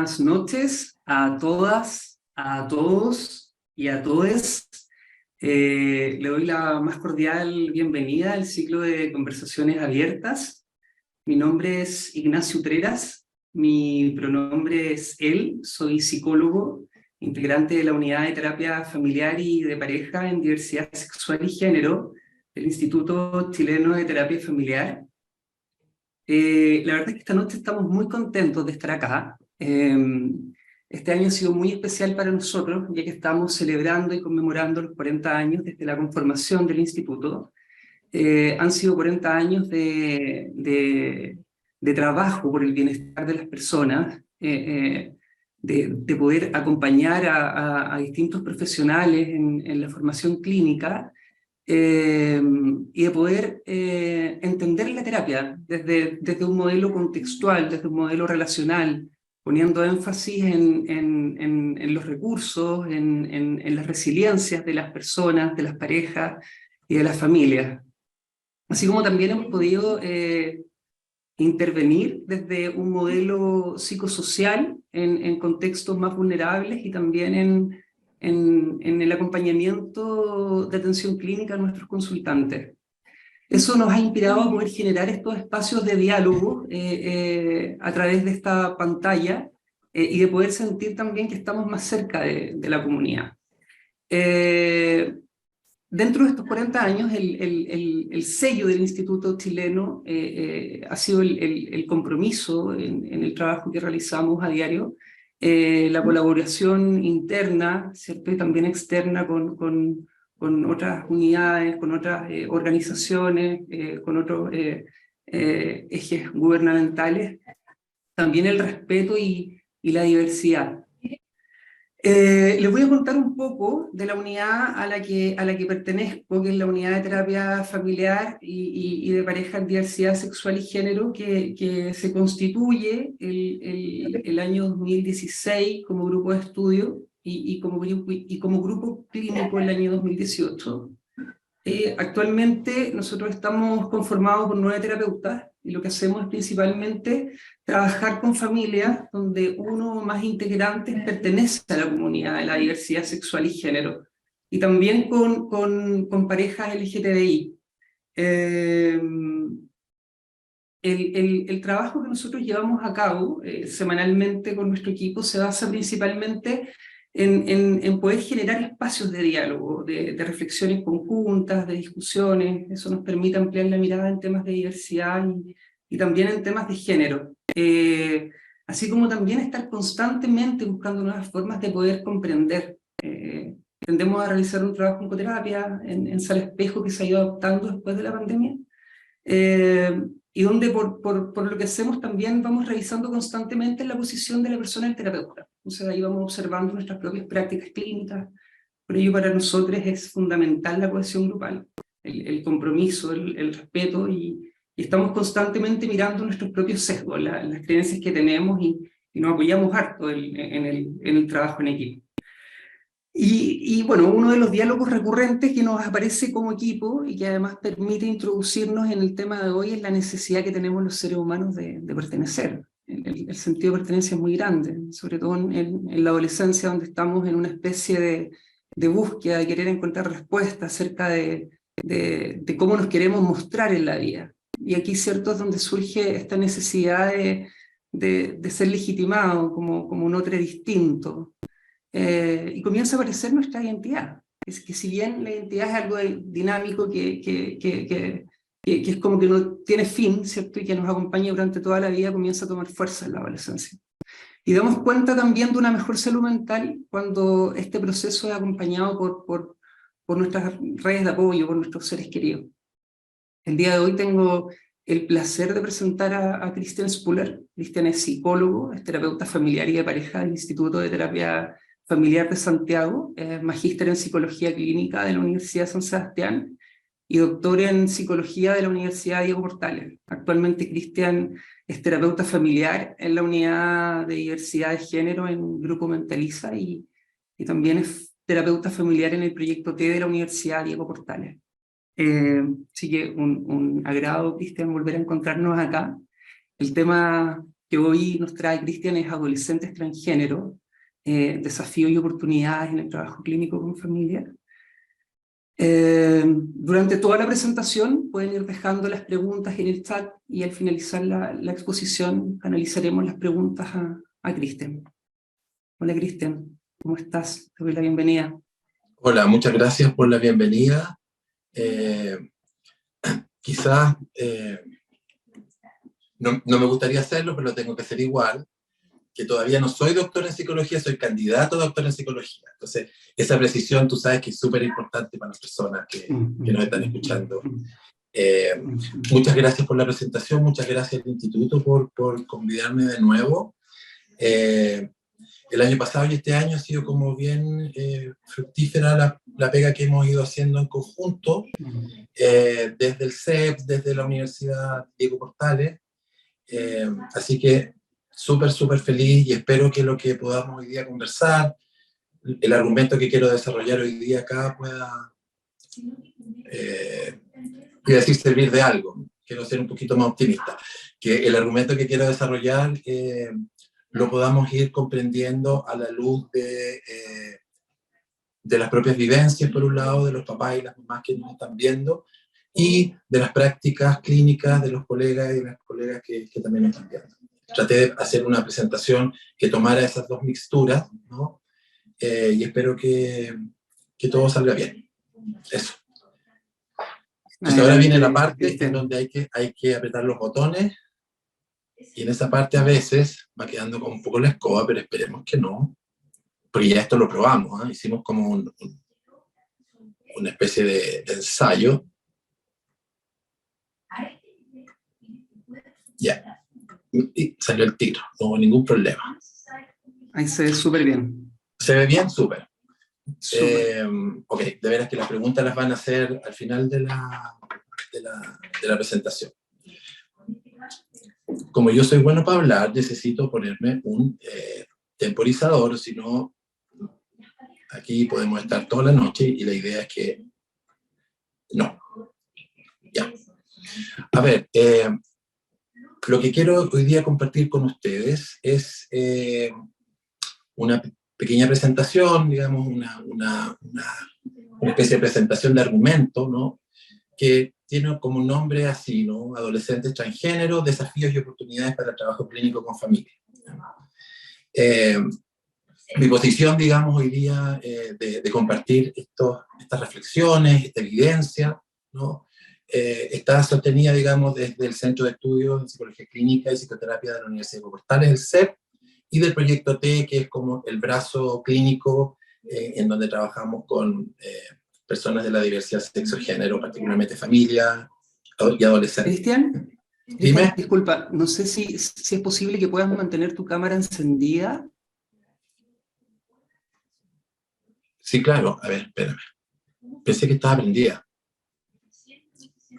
Buenas noches a todas, a todos y a todes. Le doy la más cordial bienvenida al ciclo de conversaciones abiertas. Mi nombre es Ignacio Utreras, mi pronombre es él, soy psicólogo, integrante de la unidad de terapia familiar y de pareja en diversidad sexual y género del Instituto Chileno de Terapia Familiar. La verdad es que esta noche estamos muy contentos de estar acá. Este año ha sido muy especial para nosotros, ya que estamos celebrando y conmemorando los 40 años desde la conformación del instituto. Han sido 40 años de trabajo por el bienestar de las personas, de poder acompañar a distintos profesionales en la formación clínica, y de poder entender la terapia desde un modelo contextual, desde un modelo relacional, poniendo énfasis en los recursos, en las resiliencias de las personas, de las parejas y de las familias. Así como también hemos podido intervenir desde un modelo psicosocial en contextos más vulnerables y también en el acompañamiento de atención clínica a nuestros consultantes. Eso nos ha inspirado a poder generar estos espacios de diálogo a través de esta pantalla y de poder sentir también que estamos más cerca de la comunidad. Dentro de estos 40 años, el sello del Instituto Chileno ha sido el compromiso en el trabajo que realizamos a diario, la colaboración interna, ¿cierto? Y también externa con otras unidades, con otras organizaciones, con otros ejes gubernamentales, también el respeto y la diversidad. Les voy a contar un poco de la unidad a la que pertenezco, que es la unidad de terapia familiar y de pareja en diversidad sexual y género, que se constituye el año 2016 como grupo de estudio y como grupo clínico el año 2018. Actualmente nosotros estamos conformados por 9 terapeutas y lo que hacemos es principalmente trabajar con familias donde uno o más integrantes pertenece a la comunidad de la diversidad sexual y género, y también con parejas LGTBI. El trabajo que nosotros llevamos a cabo semanalmente con nuestro equipo se basa principalmente en poder generar espacios de diálogo, de reflexiones conjuntas, de discusiones. Eso nos permite ampliar la mirada en temas de diversidad y también en temas de género. Así como también estar constantemente buscando nuevas formas de poder comprender. Tendemos a realizar un trabajo en coterapia, en sala espejo, que se ha ido adoptando después de la pandemia. Y donde por lo que hacemos también vamos revisando constantemente la posición de la persona del terapeuta. Entonces ahí vamos observando nuestras propias prácticas clínicas. Por ello para nosotros es fundamental la cohesión grupal, el compromiso, el respeto, y estamos constantemente mirando nuestros propios sesgos, las creencias que tenemos, y nos apoyamos harto en el trabajo en equipo. Y bueno, uno de los diálogos recurrentes que nos aparece como equipo y que además permite introducirnos en el tema de hoy es la necesidad que tenemos los seres humanos de pertenecer. El sentido de pertenencia es muy grande, sobre todo en la adolescencia, donde estamos en una especie de búsqueda, de querer encontrar respuestas acerca de cómo nos queremos mostrar en la vida. Y aquí, cierto, es donde surge esta necesidad de ser legitimado como un otro distinto. Y comienza a aparecer nuestra identidad. Es que si bien la identidad es algo dinámico que es como que no tiene fin, ¿cierto? Y que nos acompaña durante toda la vida, comienza a tomar fuerza en la adolescencia. Y damos cuenta también de una mejor salud mental cuando este proceso es acompañado por nuestras redes de apoyo, por nuestros seres queridos. El día de hoy tengo el placer de presentar a Cristian Spuller. Cristian es psicólogo, es terapeuta familiar y de pareja del Instituto de Terapia Familiar de Santiago, es magíster en Psicología Clínica de la Universidad de San Sebastián y doctor en Psicología de la Universidad Diego Portales. Actualmente Cristian es terapeuta familiar en la Unidad de Diversidad de Género en Grupo Mentaliza y también es terapeuta familiar en el Proyecto T de la Universidad Diego Portales. Así que un agrado, Cristian, volver a encontrarnos acá. El tema que hoy nos trae Cristian es Adolescentes Transgénero, desafíos y oportunidades en el trabajo clínico con familia. Durante toda la presentación pueden ir dejando las preguntas en el chat y al finalizar la exposición analizaremos las preguntas a Cristian. Hola Cristian, ¿cómo estás? Te doy la bienvenida. Hola, muchas gracias por la bienvenida. Quizás no me gustaría hacerlo, pero lo tengo que hacer igual, que todavía no soy doctor en psicología, soy candidato a doctor en psicología. Entonces, esa precisión tú sabes que es súper importante para las personas que nos están escuchando. Muchas gracias por la presentación, muchas gracias al Instituto por convidarme de nuevo. El año pasado y este año ha sido como bien fructífera la pega que hemos ido haciendo en conjunto, desde el CEP, desde la Universidad Diego Portales. Así que súper feliz y espero que lo que podamos hoy día conversar, el argumento que quiero desarrollar hoy día acá pueda, quiero decir, servir de algo. Quiero ser un poquito más optimista. Que el argumento que quiero desarrollar lo podamos ir comprendiendo a la luz de las propias vivencias, por un lado, de los papás y las mamás que nos están viendo, y de las prácticas clínicas de los colegas y las colegas que también nos están viendo. Traté de hacer una presentación que tomara esas dos mixturas, ¿no? Y espero que todo salga bien. Eso. Entonces ahora viene la parte en donde hay que apretar los botones, y en esa parte a veces va quedando como un poco la escoba, pero esperemos que no, porque ya esto lo probamos, ¿eh? Hicimos como una especie de ensayo. Ya. Y salió el tiro, no hubo ningún problema. Ahí se ve súper bien. ¿Se ve bien? Súper. Ok, de veras que las preguntas las van a hacer al final de la presentación. Como yo soy bueno para hablar, necesito ponerme un temporizador, si no, aquí podemos estar toda la noche y la idea es que no. Ya. A ver, lo que quiero hoy día compartir con ustedes es una pequeña presentación, digamos, una especie de presentación de argumento, ¿no? Que tiene como nombre así, ¿no? Adolescentes transgéneros, desafíos y oportunidades para el trabajo clínico con familia. Mi posición, digamos, hoy día de compartir estas reflexiones, esta evidencia, ¿no? Está sostenida, digamos, desde el Centro de Estudios de Psicología Clínica y Psicoterapia de la Universidad de Portales, el CEP, y del proyecto T, que es como el brazo clínico en donde trabajamos con personas de la diversidad sexo-género, particularmente familia y adolescentes. Cristian, Dime. disculpa, no sé si es posible que puedas mantener tu cámara encendida. Sí, claro. A ver, espérame. Pensé que estaba prendida.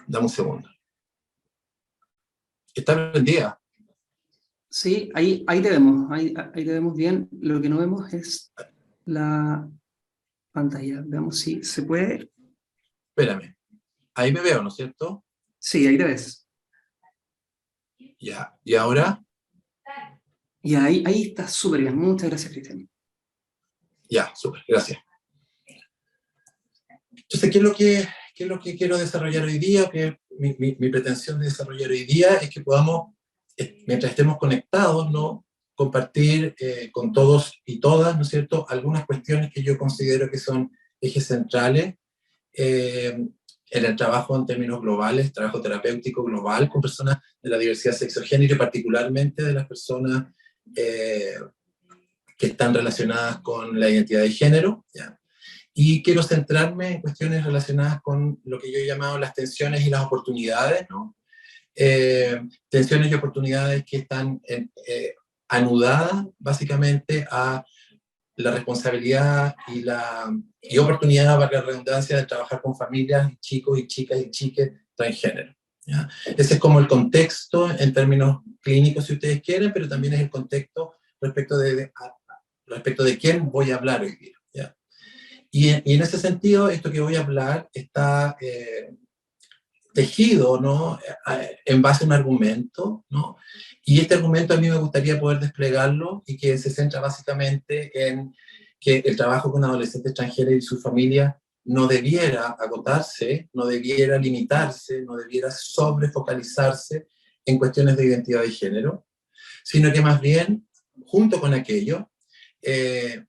Dame un segundo. ¿Está prendida? Sí, ahí te vemos, ahí te vemos bien. Lo que no vemos es la pantalla. Veamos si se puede. Espérame. Ahí me veo, ¿no es cierto? Sí, ahí te ves. Ya. ¿Y ahora? Y ahí está súper bien. Muchas gracias, Cristian. Ya, súper. Gracias. Entonces, ¿qué es lo que quiero desarrollar hoy día? Que mi pretensión de desarrollar hoy día es que podamos, mientras estemos conectados, ¿no? Compartir con todos y todas, ¿no es cierto?, algunas cuestiones que yo considero que son ejes centrales en el trabajo en términos globales, trabajo terapéutico global con personas de la diversidad sexo-género y particularmente de las personas que están relacionadas con la identidad de género, ¿ya? Y quiero centrarme en cuestiones relacionadas con lo que yo he llamado las tensiones y las oportunidades, ¿no? Tensiones y oportunidades que están anudadas básicamente a la responsabilidad y oportunidad, para la redundancia, de trabajar con familias, chicos y chicas y chiques transgénero, ¿ya? Ese es como el contexto en términos clínicos, si ustedes quieren, pero también es el contexto respecto de quién voy a hablar hoy día, ¿ya? Y en ese sentido, esto que voy a hablar está tejido, ¿no? En base a un argumento, ¿no? Y este argumento a mí me gustaría poder desplegarlo y que se centra básicamente en que el trabajo con adolescentes extranjeros y su familia no debiera agotarse, no debiera limitarse, no debiera sobrefocalizarse en cuestiones de identidad de género, sino que más bien, junto con aquello,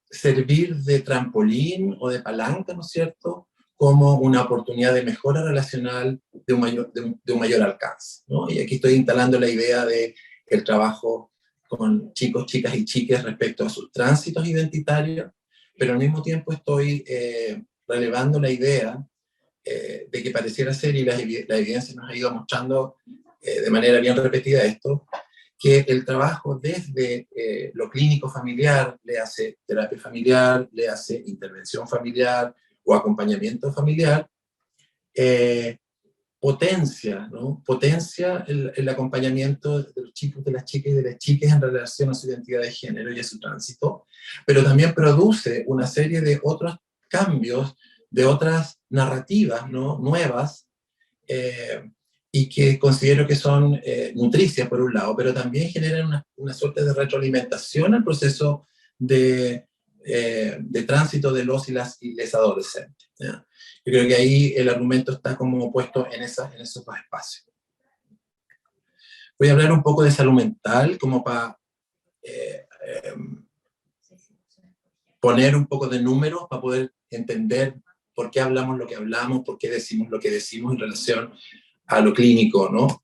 servir de trampolín o de palanca, ¿no es cierto?, como una oportunidad de mejora relacional de un mayor alcance, ¿no? Y aquí estoy instalando la idea de el trabajo con chicos, chicas y chiques respecto a sus tránsitos identitarios, pero al mismo tiempo estoy relevando la idea de que pareciera ser, y la evidencia nos ha ido mostrando de manera bien repetida esto, que el trabajo desde lo clínico familiar, le hace terapia familiar, le hace intervención familiar o acompañamiento familiar, potencia, ¿no? Potencia el acompañamiento de los chicos, de las chicas y de las chicas en relación a su identidad de género y a su tránsito, pero también produce una serie de otros cambios, de otras narrativas, ¿no?, nuevas, eh, y que considero que son nutricias por un lado, pero también generan una suerte de retroalimentación al proceso de tránsito de los y les adolescentes, ¿ya? Yo creo que ahí el argumento está como puesto en esos dos espacios. Voy a hablar un poco de salud mental, como para eh, eh, poner un poco de números, para poder entender por qué hablamos lo que hablamos, por qué decimos lo que decimos en relación a lo clínico, ¿no?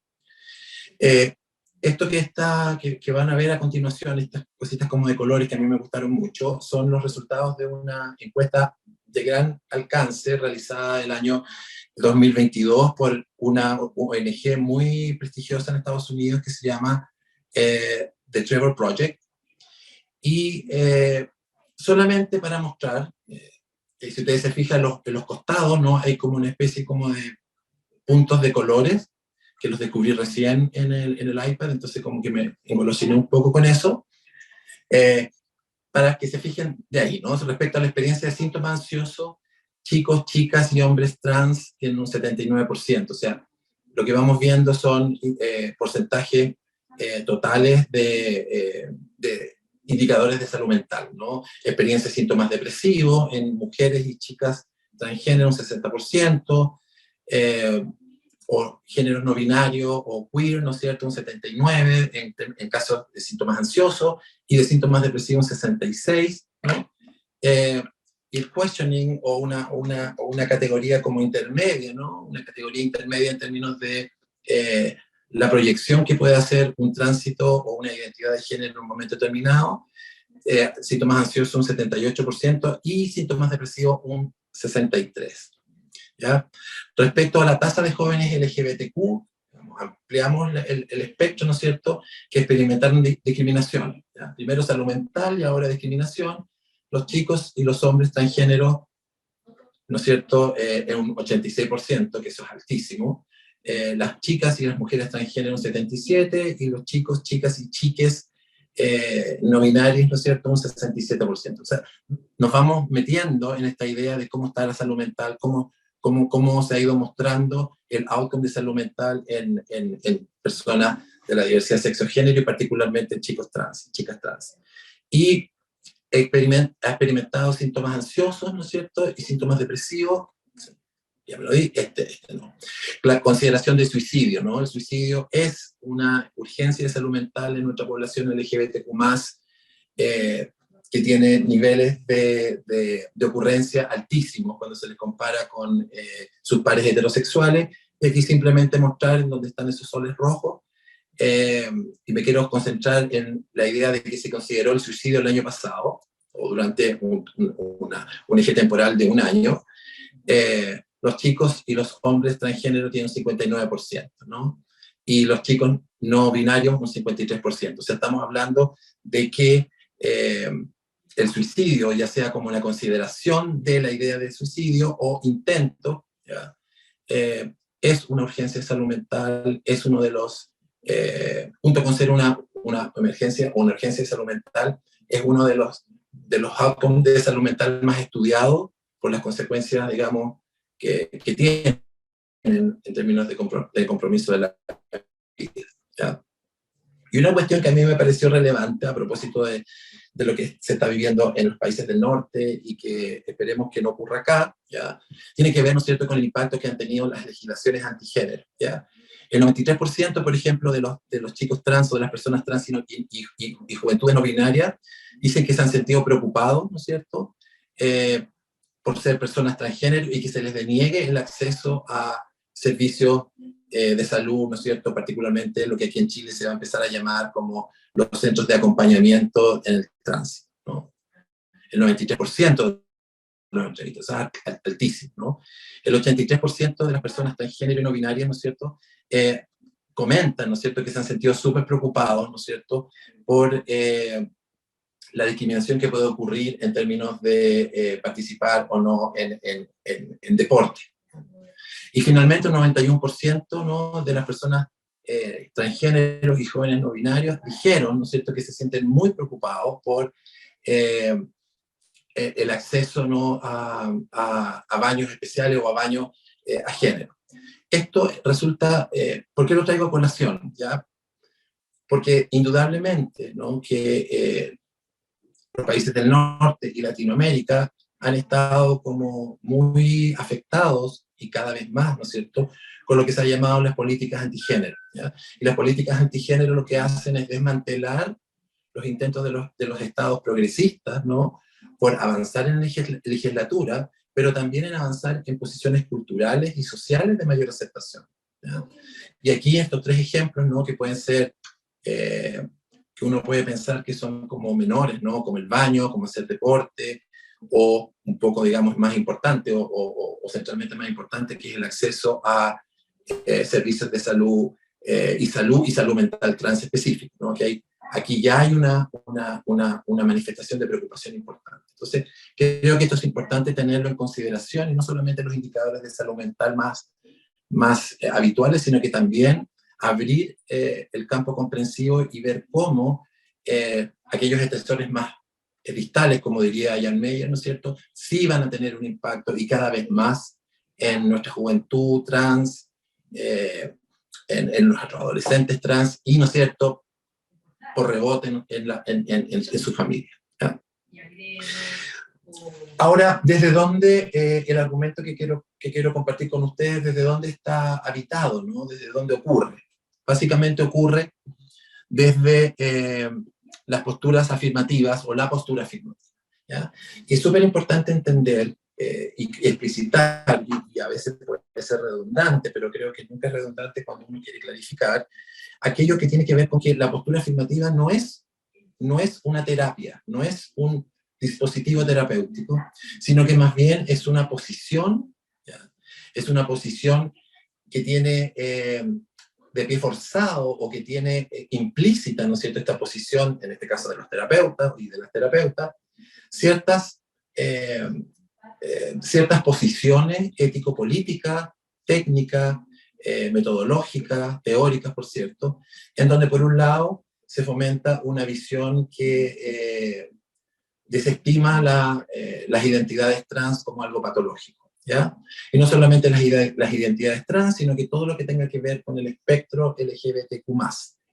Esto que van a ver a continuación, estas cositas como de colores que a mí me gustaron mucho, son los resultados de una encuesta de gran alcance realizada el año 2022 por una ONG muy prestigiosa en Estados Unidos que se llama The Trevor Project. Y solamente para mostrar, si ustedes se fijan en los costados, ¿no?, hay como una especie como de puntos de colores que los descubrí recién en el iPad, entonces como que me engolosiné un poco con eso, para que se fijen de ahí, ¿no? Respecto a la experiencia de síntomas ansiosos, chicos, chicas y hombres trans tienen un 79%, o sea, lo que vamos viendo son porcentajes totales de indicadores de salud mental, ¿no? Experiencia de síntomas depresivos en mujeres y chicas transgénero un 60%, o género no binario o queer, ¿no es cierto?, un 79%, en casos de síntomas ansiosos, y de síntomas depresivos un 66%, ¿no? Y el questioning o una categoría como intermedia, ¿no? Una categoría intermedia en términos de la proyección que puede hacer un tránsito o una identidad de género en un momento determinado, síntomas ansiosos un 78% y síntomas depresivos un 63%. ¿Ya? Respecto a la tasa de jóvenes LGBTQ, ampliamos el espectro, ¿no es cierto?, que experimentaron discriminación. ¿Ya? Primero salud mental y ahora discriminación. Los chicos y los hombres transgénero, ¿no es cierto?, en un 86%, que eso es altísimo. Las chicas y las mujeres transgénero un 77%, y los chicos, chicas y chiques no binarios, ¿no es cierto?, un 67%. O sea, nos vamos metiendo en esta idea de cómo está la salud mental, cómo se ha ido mostrando el outcome de salud mental en personas de la diversidad sexo-género y particularmente en chicos trans, chicas trans. Y ha experimentado síntomas ansiosos, ¿no es cierto?, y síntomas depresivos. Ya me lo di, no. La consideración de suicidio, ¿no? El suicidio es una urgencia de salud mental en nuestra población LGBTQ+, que tiene niveles de ocurrencia altísimos cuando se les compara con sus pares heterosexuales. Y aquí simplemente mostrar dónde están esos soles rojos. Y me quiero concentrar en la idea de que se consideró el suicidio el año pasado, o durante un eje temporal de un año. Los chicos y los hombres transgénero tienen un 59%, ¿no? Y los chicos no binarios un 53%. O sea, estamos hablando de que el suicidio, ya sea como una consideración de la idea de suicidio o intento, ¿ya? Es una urgencia de salud mental, es uno de los, junto con ser una emergencia o una urgencia de salud mental, es uno de los outcomes de salud mental más estudiados por las consecuencias, digamos, que tiene en términos de compromiso de la vida, ¿ya? Y una cuestión que a mí me pareció relevante a propósito de lo que se está viviendo en los países del norte y que esperemos que no ocurra acá, ¿ya? Tiene que ver, ¿no es cierto?, con el impacto que han tenido las legislaciones antigénero, ¿ya? El 93%, por ejemplo, de los chicos trans o de las personas trans y juventudes no binarias dicen que se han sentido preocupados, ¿no es cierto?, por ser personas transgénero y que se les deniegue el acceso a servicios de salud, ¿no es cierto?, particularmente lo que aquí en Chile se va a empezar a llamar como los centros de acompañamiento en el tránsito, ¿no? El 93% de los entrevistas, o sea, altísimo, ¿no? El 83% de las personas transgénero y no binarias, ¿no es cierto?, comentan, ¿no es cierto?, que se han sentido súper preocupados, ¿no es cierto?, por la discriminación que puede ocurrir en términos de participar o no en deporte. Y finalmente un 91%, ¿no?, de las personas transgéneros y jóvenes no binarios dijeron, ¿no es cierto?, que se sienten muy preocupados por el acceso, ¿no?, a baños especiales o a baños a género. Esto resulta, ¿por qué lo traigo a colación? ¿Ya? Porque indudablemente, ¿no?, que los países del norte y Latinoamérica han estado como muy afectados y cada vez más, ¿no es cierto?, con lo que se ha llamado las políticas antigénero, ¿ya? Y las políticas antigénero lo que hacen es desmantelar los intentos de los estados progresistas, ¿no?, por avanzar en legislatura, pero también en avanzar en posiciones culturales y sociales de mayor aceptación, ¿ya? Y aquí estos tres ejemplos, ¿no?, que pueden ser, que uno puede pensar que son como menores, ¿no?, como el baño, como hacer deporte, o un poco, digamos, más importante, o centralmente más importante, que es el acceso a servicios de salud, y salud mental trans específico, ¿no? Que hay, aquí ya hay una manifestación de preocupación importante. Entonces, creo que esto es importante tenerlo en consideración, y no solamente los indicadores de salud mental más habituales, sino que también abrir el campo comprensivo y ver cómo aquellos estresores más distales, como diría Jan Meyer, ¿no es cierto?, sí van a tener un impacto y cada vez más en nuestra juventud trans, en nuestros adolescentes trans y, ¿no es cierto?, por rebote en su familia, ¿ya? Ahora, ¿desde dónde el argumento que quiero compartir con ustedes, desde dónde está habitado, ¿no?, desde dónde ocurre? Básicamente ocurre desde las posturas afirmativas o la postura afirmativa, ¿ya? Y es súper importante entender y explicitar, y a veces puede ser redundante, pero creo que nunca es redundante cuando uno quiere clarificar, aquello que tiene que ver con que la postura afirmativa no es una terapia, no es un dispositivo terapéutico, sino que más bien es una posición, ¿ya? Es una posición que tiene de pie forzado o que tiene implícita, ¿no es cierto?, esta posición, en este caso de los terapeutas y de las terapeutas, ciertas posiciones ético-políticas, técnicas, metodológicas, teóricas, por cierto, en donde por un lado se fomenta una visión que desestima las identidades trans como algo patológico, ¿ya? Y no solamente las identidades trans, sino que todo lo que tenga que ver con el espectro LGBTQ+,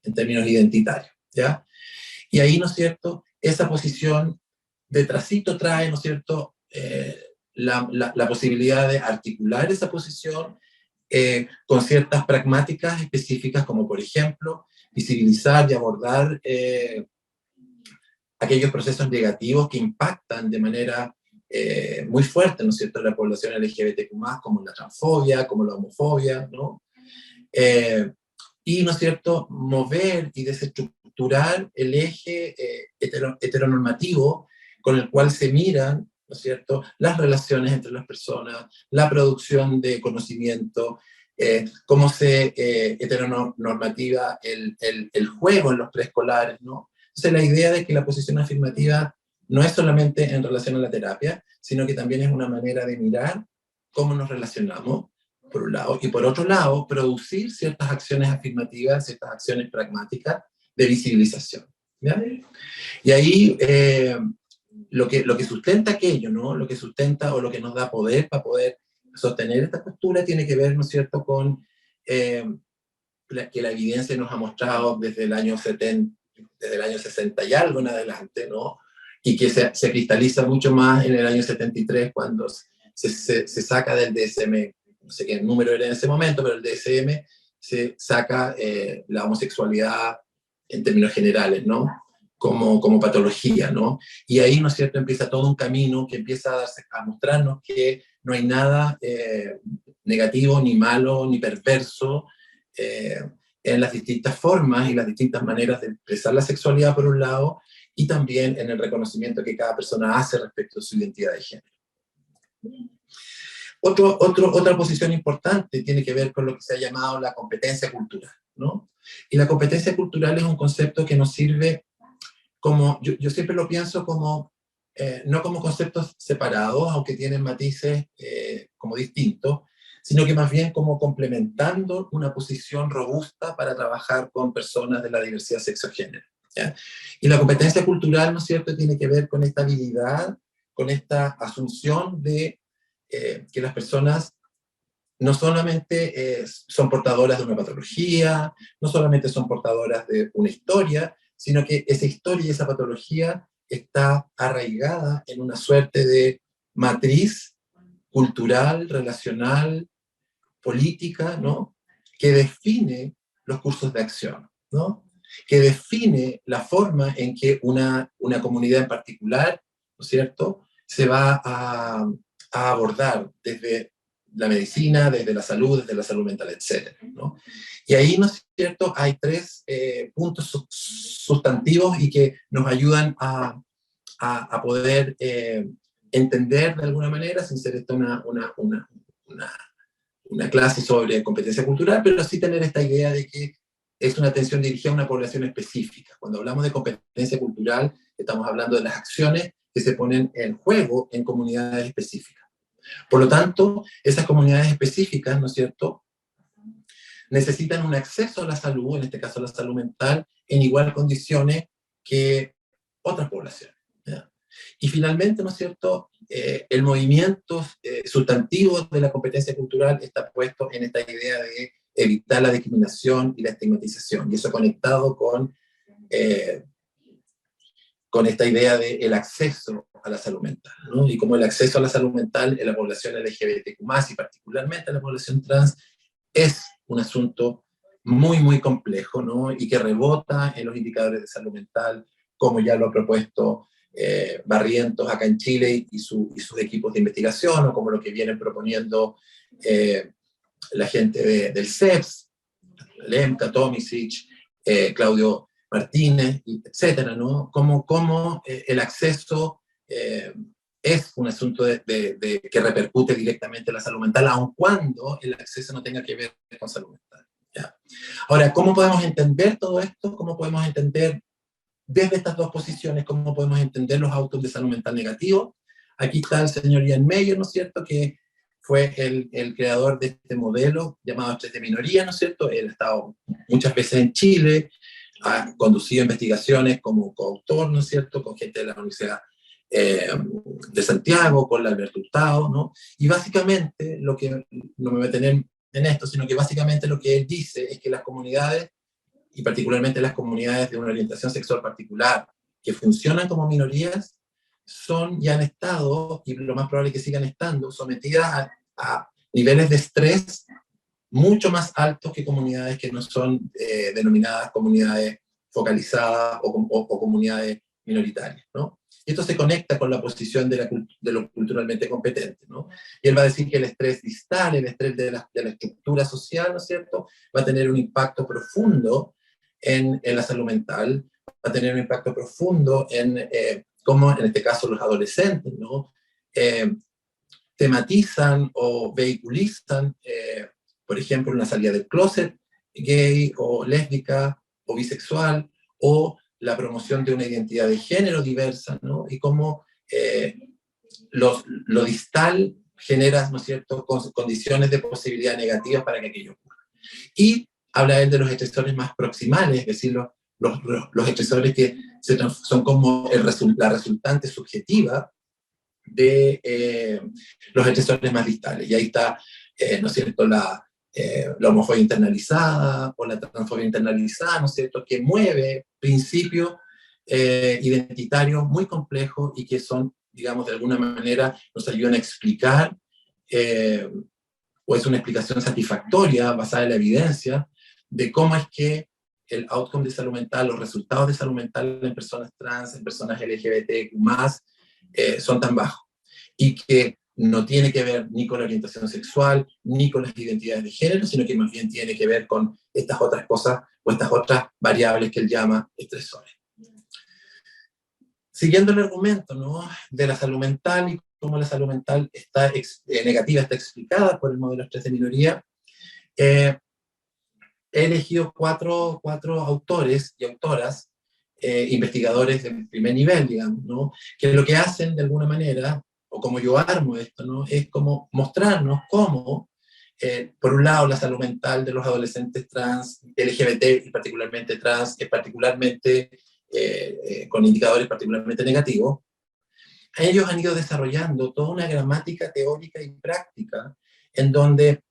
en términos identitarios, ¿ya? Y ahí, ¿no es cierto?, esa posición detrásito trae, ¿no es cierto?, la posibilidad de articular esa posición con ciertas pragmáticas específicas, como por ejemplo, visibilizar y abordar aquellos procesos negativos que impactan de manera muy fuerte, ¿no es cierto?, en la población LGBTQ+, como la transfobia, como la homofobia, ¿no? Y, ¿no es cierto?, mover y desestructurar el eje heteronormativo con el cual se miran, ¿no es cierto?, las relaciones entre las personas, la producción de conocimiento, cómo se heteronormativa el juego en los preescolares, ¿no? Entonces la idea de que la posición afirmativa no es solamente en relación a la terapia, sino que también es una manera de mirar cómo nos relacionamos, por un lado, y por otro lado, producir ciertas acciones afirmativas, ciertas acciones pragmáticas de visibilización, ¿ya? Y ahí lo que sustenta aquello, ¿no?, lo que sustenta o lo que nos da poder para poder sostener esta postura tiene que ver, ¿no es cierto?, con que la evidencia nos ha mostrado desde el año 70, desde el año 60 y algo en adelante, ¿no? Y que se cristaliza mucho más en el año 73 cuando se saca del DSM, no sé qué número era en ese momento, pero el DSM se saca la homosexualidad en términos generales, ¿no? Como patología, ¿no? Y ahí, ¿no es cierto?, empieza todo un camino que empieza a mostrarnos que no hay nada negativo, ni malo, ni perverso en las distintas formas y las distintas maneras de expresar la sexualidad, por un lado, y también en el reconocimiento que cada persona hace respecto a su identidad de género. Otra posición importante tiene que ver con lo que se ha llamado la competencia cultural, ¿no? Y la competencia cultural es un concepto que nos sirve como, yo siempre lo pienso como, no como conceptos separados, aunque tienen matices como distintos, sino que más bien como complementando una posición robusta para trabajar con personas de la diversidad sexo-género, ¿ya? Y la competencia cultural, ¿no es cierto?, tiene que ver con esta habilidad, con esta asunción de que las personas no solamente son portadoras de una patología, no solamente son portadoras de una historia, sino que esa historia y esa patología está arraigada en una suerte de matriz cultural, relacional, política, ¿no?, que define los cursos de acción, ¿no?, que define la forma en que una comunidad en particular, ¿no es cierto?, se va a abordar desde la medicina, desde la salud mental, etc., ¿no? Y ahí, ¿no es cierto?, hay tres puntos sustantivos y que nos ayudan a poder entender de alguna manera, sin ser esto una clase sobre competencia cultural, pero sí tener esta idea de que es una atención dirigida a una población específica. Cuando hablamos de competencia cultural, estamos hablando de las acciones que se ponen en juego en comunidades específicas. Por lo tanto, esas comunidades específicas, ¿no es cierto?, necesitan un acceso a la salud, en este caso a la salud mental, en igual condiciones que otras poblaciones, ¿ya? Y finalmente, ¿no es cierto?, el movimiento sustantivo de la competencia cultural está puesto en esta idea de evitar la discriminación y la estigmatización, y eso conectado con esta idea del acceso a la salud mental, ¿no? Y como el acceso a la salud mental en la población LGBTQ+, y particularmente en la población trans, es un asunto muy, muy complejo, ¿no?, y que rebota en los indicadores de salud mental, como ya lo ha propuesto Barrientos acá en Chile y sus equipos de investigación, o como lo que vienen proponiendo la gente del CEPS, Lemka, Tomisic, Claudio Martínez, etcétera, ¿no? Como el acceso es un asunto que repercute directamente en la salud mental, aun cuando el acceso no tenga que ver con salud mental, ¿ya? Ahora, ¿cómo podemos entender todo esto? ¿Cómo podemos entender desde estas dos posiciones, cómo podemos entender los autos de salud mental negativos? Aquí está el señor Jan Meyer, ¿no es cierto?, que fue el creador de este modelo llamado estrés de minoría, ¿no es cierto? Él ha estado muchas veces en Chile, ha conducido investigaciones como coautor, ¿no es cierto?, con gente de la Universidad de Santiago, con la Alberto Hurtado, ¿no? Y básicamente, no me voy a detener en esto, sino que básicamente lo que él dice es que las comunidades, y particularmente las comunidades de una orientación sexual particular, que funcionan como minorías, son y han estado, y lo más probable es que sigan estando, sometidas a niveles de estrés mucho más altos que comunidades que no son denominadas comunidades focalizadas o comunidades minoritarias, ¿no? Y esto se conecta con la posición de lo culturalmente competente, ¿no? Y él va a decir que el estrés distal, el estrés de la estructura social, ¿no es cierto?, va a tener un impacto profundo en la salud mental, va a tener un impacto profundo en cómo, en este caso, los adolescentes, ¿no?, tematizan o vehiculizan, por ejemplo, una salida del closet gay o lésbica o bisexual, o la promoción de una identidad de género diversa, ¿no? Y cómo lo distal genera, ¿no es cierto?, condiciones de posibilidad negativas para que aquello ocurra. Y habla él de los estresores más proximales, es decir, los estresores que son como la resultante subjetiva de los estresores más distales. Y ahí está, ¿no es cierto?, la homofobia internalizada o la transfobia internalizada, ¿no es cierto?, que mueve principios identitarios muy complejos y que son, digamos, de alguna manera nos ayudan a explicar, o es una explicación satisfactoria basada en la evidencia, de cómo es que el outcome de salud mental, los resultados de salud mental en personas trans, en personas LGBTQ+, son tan bajos. Y que no tiene que ver ni con la orientación sexual, ni con las identidades de género, sino que más bien tiene que ver con estas otras cosas, o estas otras variables que él llama estresores. Siguiendo el argumento, ¿no?, de la salud mental y cómo la salud mental está negativa, está explicada por el modelo estrés de minoría, he elegido cuatro autores y autoras, investigadores de primer nivel, digamos, ¿no?, que lo que hacen de alguna manera, o como yo armo esto, ¿no?, es como mostrarnos cómo, por un lado, la salud mental de los adolescentes trans, LGBT y particularmente trans, es particularmente con indicadores particularmente negativos. Ellos han ido desarrollando toda una gramática teórica y práctica en donde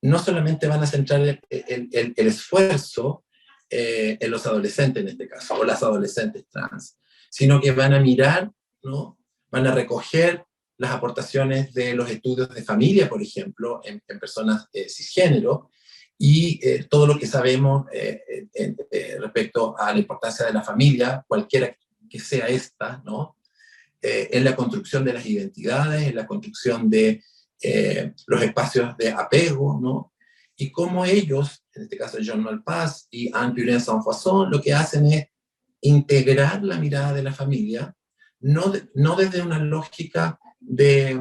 no solamente van a centrar el esfuerzo en los adolescentes en este caso, o las adolescentes trans, sino que van a mirar, ¿no?, van a recoger las aportaciones de los estudios de familia, por ejemplo, en personas cisgénero, y todo lo que sabemos respecto a la importancia de la familia, cualquiera que sea esta, ¿no?, en la construcción de las identidades, en la construcción de los espacios de apego, ¿no?, y cómo ellos, en este caso Jean Malpass y Anne Saint-Foisson, lo que hacen es integrar la mirada de la familia, no desde una lógica de,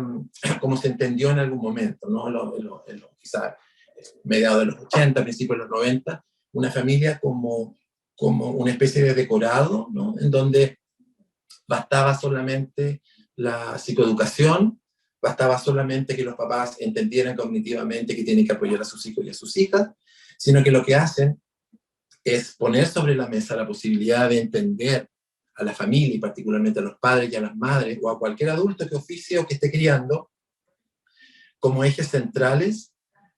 como se entendió en algún momento, ¿no?, quizás mediados de los 80, principios de los 90, una familia como una especie de decorado, ¿no?, en donde bastaba solamente la psicoeducación, bastaba solamente que los papás entendieran cognitivamente que tienen que apoyar a sus hijos y a sus hijas, sino que lo que hacen es poner sobre la mesa la posibilidad de entender a la familia, y particularmente a los padres y a las madres, o a cualquier adulto que oficie o que esté criando, como ejes centrales,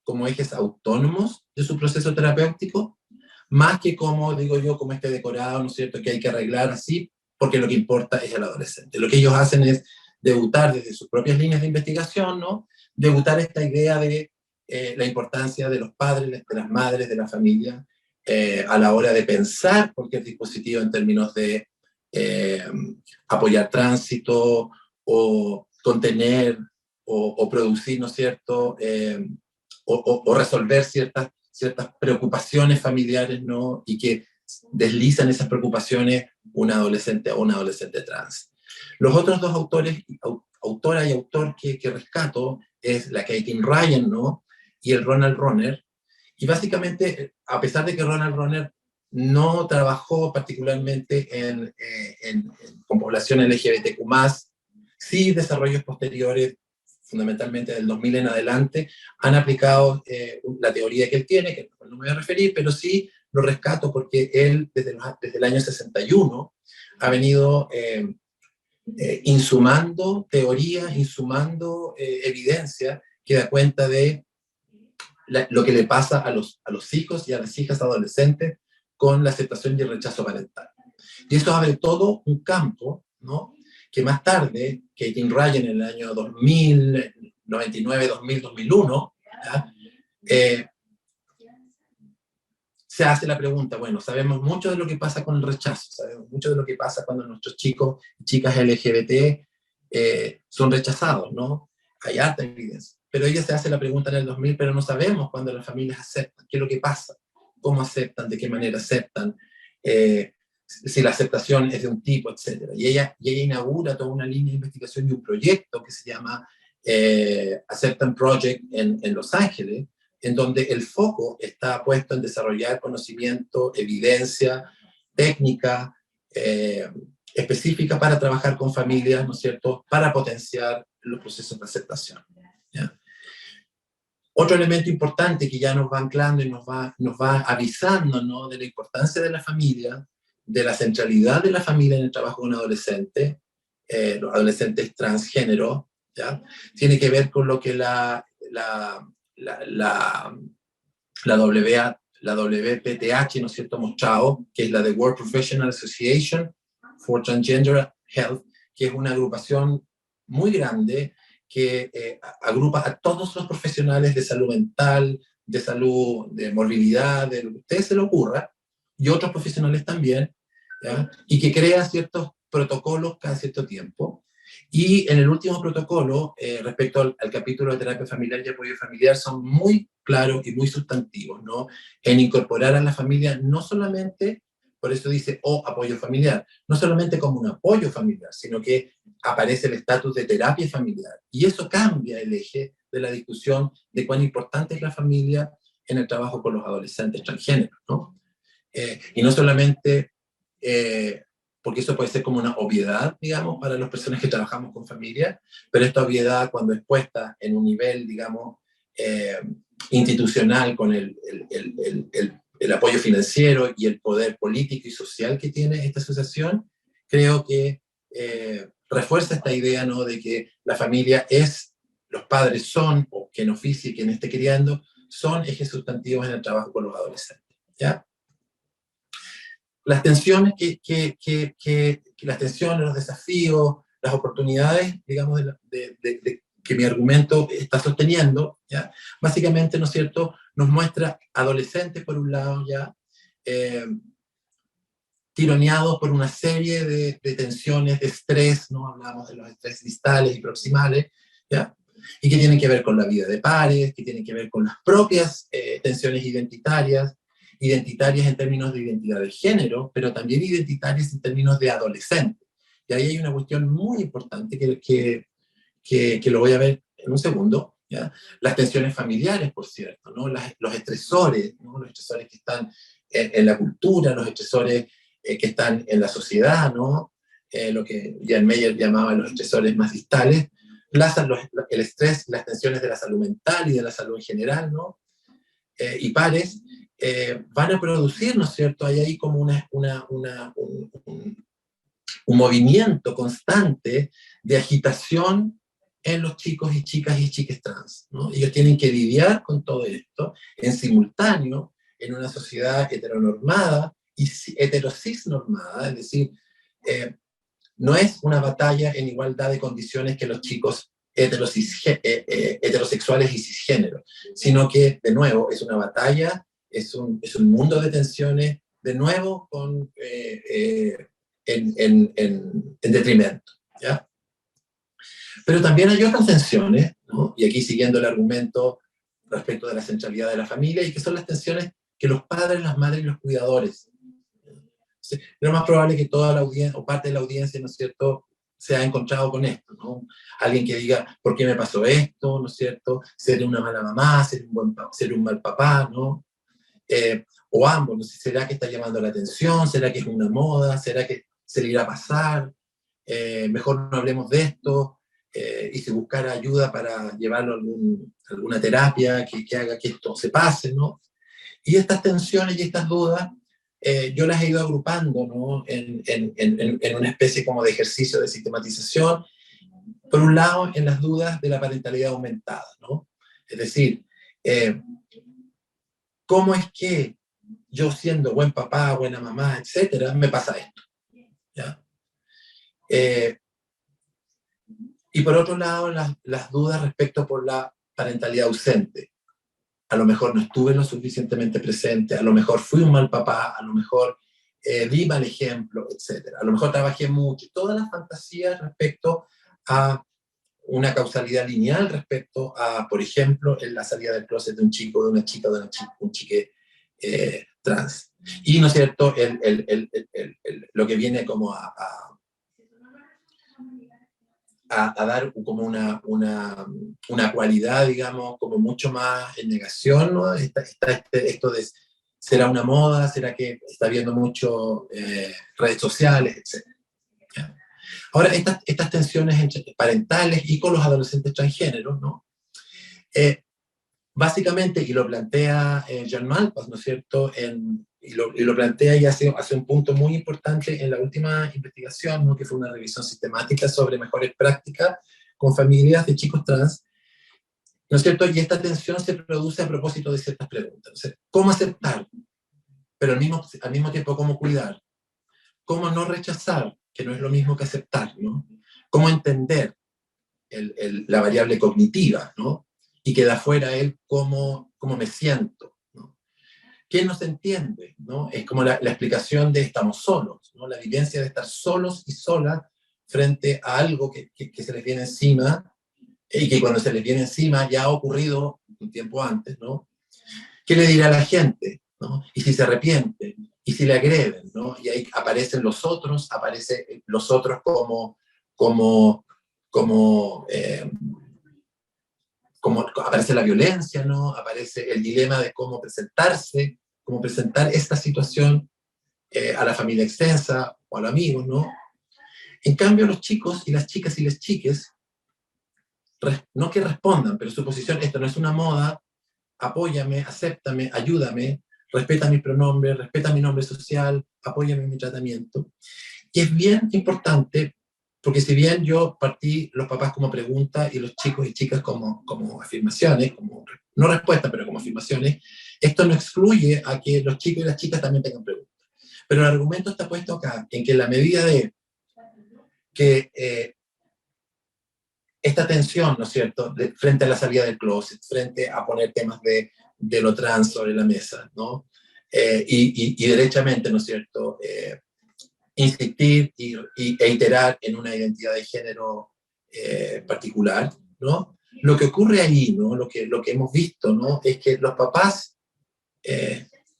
como ejes autónomos de su proceso terapéutico, más que como, digo yo, como este decorado, ¿no es cierto?, que hay que arreglar así, porque lo que importa es el adolescente. Lo que ellos hacen es debutar desde sus propias líneas de investigación, ¿no?, debutar esta idea de la importancia de los padres, de las madres, de la familia, a la hora de pensar cualquier dispositivo en términos de apoyar tránsito, o contener, o producir, ¿no es cierto?, o resolver ciertas preocupaciones familiares, ¿no?, y que deslizan esas preocupaciones una adolescente o un adolescente trans. Los otros dos autora y autor que rescato es la Caitlin Ryan, ¿no?, y el Ronald Rohner. Y básicamente, a pesar de que Ronald Rohner no trabajó particularmente con población LGBTQ+, sí desarrollos posteriores, fundamentalmente del 2000 en adelante, han aplicado la teoría que él tiene, que no me voy a referir, pero sí lo rescato porque él desde el año 61 ha venido insumando teoría, insumando evidencia que da cuenta de lo que le pasa a los hijos y a las hijas adolescentes con la aceptación y el rechazo parental. Y eso abre todo un campo, ¿no?, que más tarde, Caitlin Ryan en el año 2000, 99, 2000, 2001, se hace la pregunta, bueno, sabemos mucho de lo que pasa con el rechazo, sabemos mucho de lo que pasa cuando nuestros chicos y chicas LGBT son rechazados, ¿no? Hay harta evidencia. Pero ella se hace la pregunta en el 2000, pero no sabemos cuándo las familias aceptan, qué es lo que pasa, cómo aceptan, de qué manera aceptan, si la aceptación es de un tipo, etc. Y ella inaugura toda una línea de investigación y un proyecto que se llama Acceptance Project en Los Ángeles, en donde el foco está puesto en desarrollar conocimiento, evidencia, técnica específica para trabajar con familias, ¿no es cierto?, para potenciar los procesos de aceptación, ¿ya? Otro elemento importante que ya nos va anclando y nos va avisando, ¿no?, de la importancia de la familia, de la centralidad de la familia en el trabajo con adolescentes, los adolescentes transgénero, ¿ya? Tiene que ver con lo que la WPTH, ¿no es cierto?, mostrado, que es la de World Professional Association for Transgender Health, que es una agrupación muy grande que agrupa a todos los profesionales de salud mental, de salud, de morbilidad, de lo que a ustedes se le ocurra, y otros profesionales también, ¿ya? Y que crea ciertos protocolos cada cierto tiempo. Y en el último protocolo, respecto al capítulo de terapia familiar y apoyo familiar, son muy claros y muy sustantivos, ¿no? En incorporar a la familia no solamente, por eso dice, apoyo familiar, no solamente como un apoyo familiar, sino que aparece el estatus de terapia familiar. Y eso cambia el eje de la discusión de cuán importante es la familia en el trabajo con los adolescentes transgéneros, ¿no? Y no solamente... porque eso puede ser como una obviedad, digamos, para las personas que trabajamos con familia, pero esta obviedad cuando es puesta en un nivel, digamos, institucional con el apoyo financiero y el poder político y social que tiene esta asociación, creo que refuerza esta idea, ¿no?, de que la familia es, los padres son, o quien oficie, quien esté criando, son ejes sustantivos en el trabajo con los adolescentes, ¿ya? Las tensiones las tensiones, los desafíos, las oportunidades, digamos, que mi argumento está sosteniendo, ¿ya? Básicamente, ¿no es cierto?, nos muestra adolescentes, por un lado, ya, tironeados por una serie de tensiones, de estrés, ¿no? Hablamos de los estrés distales y proximales, ¿ya? Y que tienen que ver con la vida de pares, que tienen que ver con las propias tensiones identitarias en términos de identidad de género, pero también identitarias en términos de adolescente. Y ahí hay una cuestión muy importante que lo voy a ver en un segundo, ¿ya? Las tensiones familiares, por cierto, ¿no? Los estresores, ¿no? Los estresores que están en la cultura, los estresores que están en la sociedad, ¿no? Lo que Jan Meyer llamaba los estresores más distales, el estrés, las tensiones de la salud mental y de la salud en general, ¿no? Y pares, van a producir, ¿no es cierto? Hay ahí como un movimiento constante de agitación en los chicos y chiques trans, ¿no? Ellos tienen que lidiar con todo esto en simultáneo, en una sociedad heteronormada y heterocisnormada, es decir, no es una batalla en igualdad de condiciones que los chicos heterosexuales y cisgéneros, sino que, de nuevo, es una batalla, es un mundo de tensiones, de nuevo, en detrimento, ¿ya? Pero también hay otras tensiones, ¿no? Y aquí siguiendo el argumento respecto de la centralidad de la familia, y que son las tensiones que los padres, las madres y los cuidadores. Lo más probable es que toda la audiencia, o parte de la audiencia, ¿no es cierto?, se ha encontrado con esto, ¿no? Alguien que diga, ¿por qué me pasó esto?, ¿no es cierto? ¿Seré una mala mamá? ¿Seré un mal papá?, ¿no? O ambos, no sé, ¿será que está llamando la atención? ¿Será que es una moda? ¿Será que se le irá a pasar? Mejor no hablemos de esto, y si buscara ayuda para llevarlo a alguna terapia que haga que esto se pase, ¿no? Y estas tensiones y estas dudas, yo las he ido agrupando, ¿no?, en una especie como de ejercicio de sistematización. Por un lado, en las dudas de la parentalidad aumentada, ¿no? Es decir, ¿cómo es que yo, siendo buen papá, buena mamá, etcétera, me pasa esto? ¿Ya? Y por otro lado, las dudas respecto por la parentalidad ausente. A lo mejor no estuve lo suficientemente presente, a lo mejor fui un mal papá, a lo mejor di mal ejemplo, etcétera. A lo mejor trabajé mucho. Todas las fantasías respecto a una causalidad lineal respecto a, por ejemplo, en la salida del closet de un chico, de una chica, un chique trans. Y, ¿no es cierto?, lo que viene como a dar como una cualidad, digamos, como mucho más en negación, ¿no? Está esto de, ¿será una moda? ¿Será que está viendo mucho redes sociales, etcétera? ¿Ya? Ahora, estas tensiones parentales y con los adolescentes transgéneros, ¿no? Básicamente, y lo plantea John Malpass, ¿no es cierto?, y lo plantea y hace un punto muy importante en la última investigación, ¿no? Que fue una revisión sistemática sobre mejores prácticas con familias de chicos trans, ¿no es cierto? Y esta tensión se produce a propósito de ciertas preguntas. O sea, ¿cómo aceptar? Pero al mismo tiempo, ¿cómo cuidar? ¿Cómo no rechazar? Que no es lo mismo que aceptar, ¿no? ¿Cómo entender la variable cognitiva, ¿no? Y queda fuera el cómo me siento, ¿no? ¿Quién nos entiende? ¿No? Es como la explicación de estamos solos, ¿no? La vivencia de estar solos y solas frente a algo que se les viene encima, y que cuando se les viene encima ya ha ocurrido un tiempo antes, ¿no? ¿Qué le dirá a la gente? ¿No? Y si se arrepiente, y si le agreden, ¿no? Y ahí aparecen los otros como, como, eh, como aparece la violencia, ¿no? Aparece el dilema de cómo presentar esta situación a la familia extensa o a los amigos, ¿no? En cambio, los chicos y las chicas y las chiques, no que respondan, pero su posición, esto no es una moda, apóyame, acéptame, ayúdame, respeta mi pronombre, respeta mi nombre social, apóyame en mi tratamiento. Y es bien importante, porque si bien yo partí los papás como pregunta y los chicos y chicas como afirmaciones, no respuestas, pero como afirmaciones, esto no excluye a que los chicos y las chicas también tengan preguntas. Pero el argumento está puesto acá, en que en la medida de que esta tensión, ¿no es cierto?, frente a la salida del closet, frente a poner temas de lo trans sobre la mesa, ¿no? Y derechamente, ¿no es cierto?, insistir e iterar en una identidad de género particular, ¿no? Lo que ocurre ahí, ¿no? Lo que hemos visto, ¿no? Es que los papás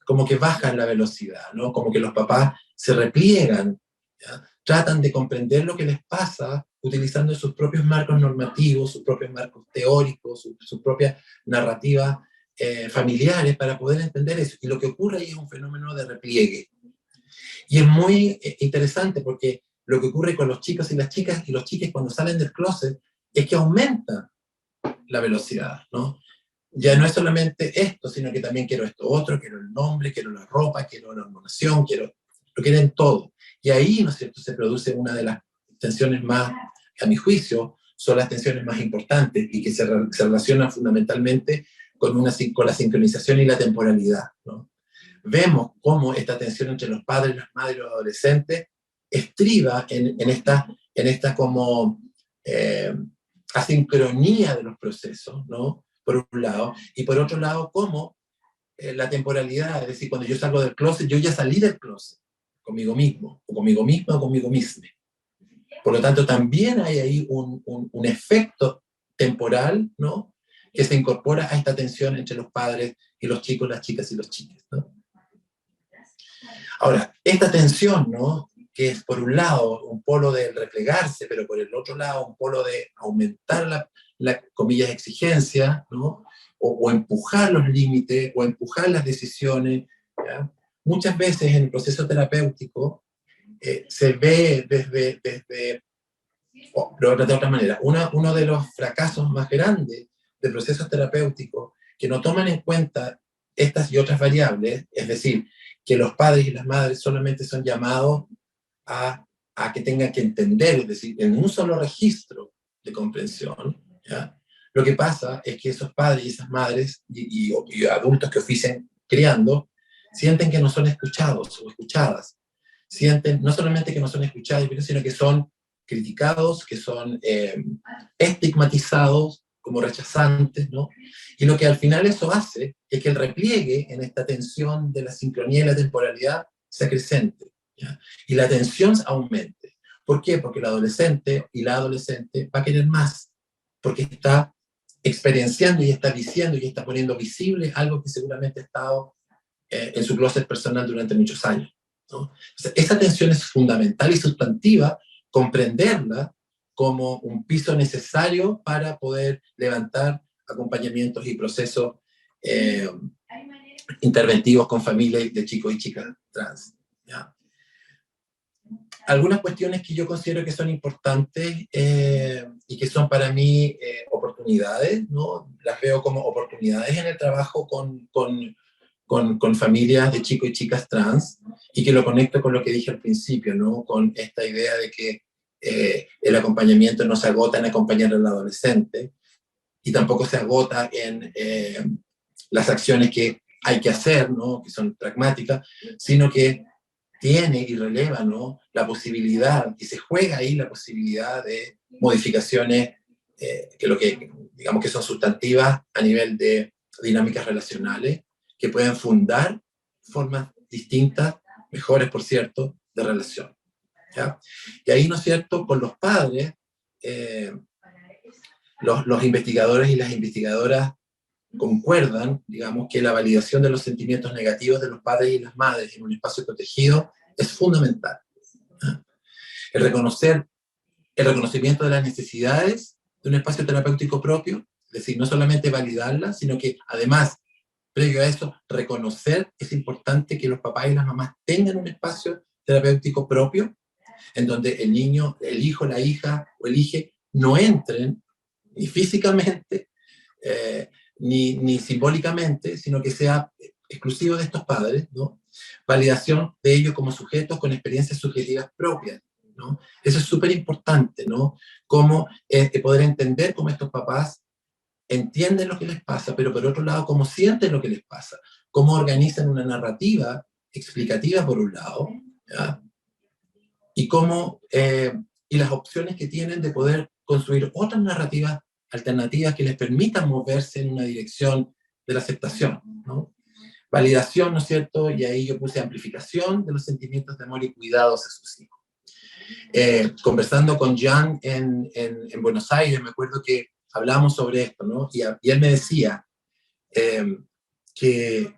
como que bajan la velocidad, ¿no? Como que los papás se repliegan, ¿ya? Tratan de comprender lo que les pasa utilizando sus propios marcos normativos, sus propios marcos teóricos, sus propias narrativas familiares para poder entender eso. Y lo que ocurre ahí es un fenómeno de repliegue. Y es muy interesante porque lo que ocurre con los chicos y las chicas y los chiques cuando salen del closet es que aumenta la velocidad, ¿no? Ya no es solamente esto, sino que también quiero esto otro, quiero el nombre, quiero la ropa, quiero la hormonación, lo quieren todo. Y ahí, ¿no es cierto?, se produce una de las tensiones más, a mi juicio, son las tensiones más importantes y que se relacionan fundamentalmente con la sincronización y la temporalidad, ¿no? Vemos cómo esta tensión entre los padres, las madres y los adolescentes estriba en esta como asincronía de los procesos, ¿no? Por un lado, y por otro lado, cómo la temporalidad, es decir, cuando yo salgo del closet, yo ya salí del closet, conmigo mismo, o conmigo misma, o conmigo mismo. Por lo tanto, también hay ahí un efecto temporal, ¿no?, que se incorpora a esta tensión entre los padres y los chicos, las chicas y los chiques, ¿no? Ahora, esta tensión, ¿no?, que es por un lado un polo de replegarse, pero por el otro lado un polo de aumentar comillas, exigencia, ¿no?, o empujar los límites, o empujar las decisiones, ¿ya? Muchas veces en el proceso terapéutico se ve pero de otra manera, uno de los fracasos más grandes de procesos terapéuticos que no toman en cuenta estas y otras variables, es decir, que los padres y las madres solamente son llamados a que tengan que entender, es decir, en un solo registro de comprensión, ¿ya? Lo que pasa es que esos padres y esas madres y adultos que ofician criando sienten que no son escuchados o escuchadas. Sienten no solamente que no son escuchados, sino que son criticados, que son estigmatizados como rechazantes, ¿no? Y lo que al final eso hace es que el repliegue en esta tensión de la sincronía y la temporalidad se acrecente, ¿ya? Y la tensión aumente. ¿Por qué? Porque el adolescente y la adolescente va a querer más, porque está experienciando y está diciendo y está poniendo visible algo que seguramente ha estado en su closet personal durante muchos años, ¿no? O sea, esa tensión es fundamental y sustantiva, comprenderla como un piso necesario para poder levantar acompañamientos y procesos interventivos con familias de chicos y chicas trans, ¿ya? Algunas cuestiones que yo considero que son importantes y que son para mí oportunidades, ¿no? Las veo como oportunidades en el trabajo con con familias de chicos y chicas trans, y que lo conecto con lo que dije al principio, ¿no? Con esta idea de que el acompañamiento no se agota en acompañar al adolescente, y tampoco se agota en las acciones que hay que hacer, ¿no? Que son pragmáticas, sino que tiene y releva, ¿no? La posibilidad, y se juega ahí la posibilidad de modificaciones digamos que son sustantivas a nivel de dinámicas relacionales, que pueden fundar formas distintas, mejores por cierto, de relación. ¿Ya? Y ahí, ¿no es cierto?, con los padres, los investigadores y las investigadoras concuerdan, digamos, que la validación de los sentimientos negativos de los padres y las madres en un espacio protegido es fundamental. ¿Ya? El reconocimiento de las necesidades de un espacio terapéutico propio, es decir, no solamente validarlas, sino que además, previo a eso, reconocer es importante que los papás y las mamás tengan un espacio terapéutico propio, en donde el niño, el hijo, la hija o el hijo no entren ni físicamente, ni simbólicamente, sino que sea exclusivo de estos padres, ¿no? Validación de ellos como sujetos con experiencias subjetivas propias, ¿no? Eso es súper importante, ¿no? Cómo poder entender cómo estos papás entienden lo que les pasa, pero por otro lado, cómo sienten lo que les pasa, cómo organizan una narrativa explicativa por un lado, ¿ya? Y cómo, y las opciones que tienen de poder construir otras narrativas alternativas que les permitan moverse en una dirección de la aceptación, ¿no? Validación, ¿no es cierto? Y ahí yo puse amplificación de los sentimientos de amor y cuidado hacia sus hijos. Conversando con Jan en Buenos Aires, me acuerdo que hablábamos sobre esto, ¿no? Y él me decía que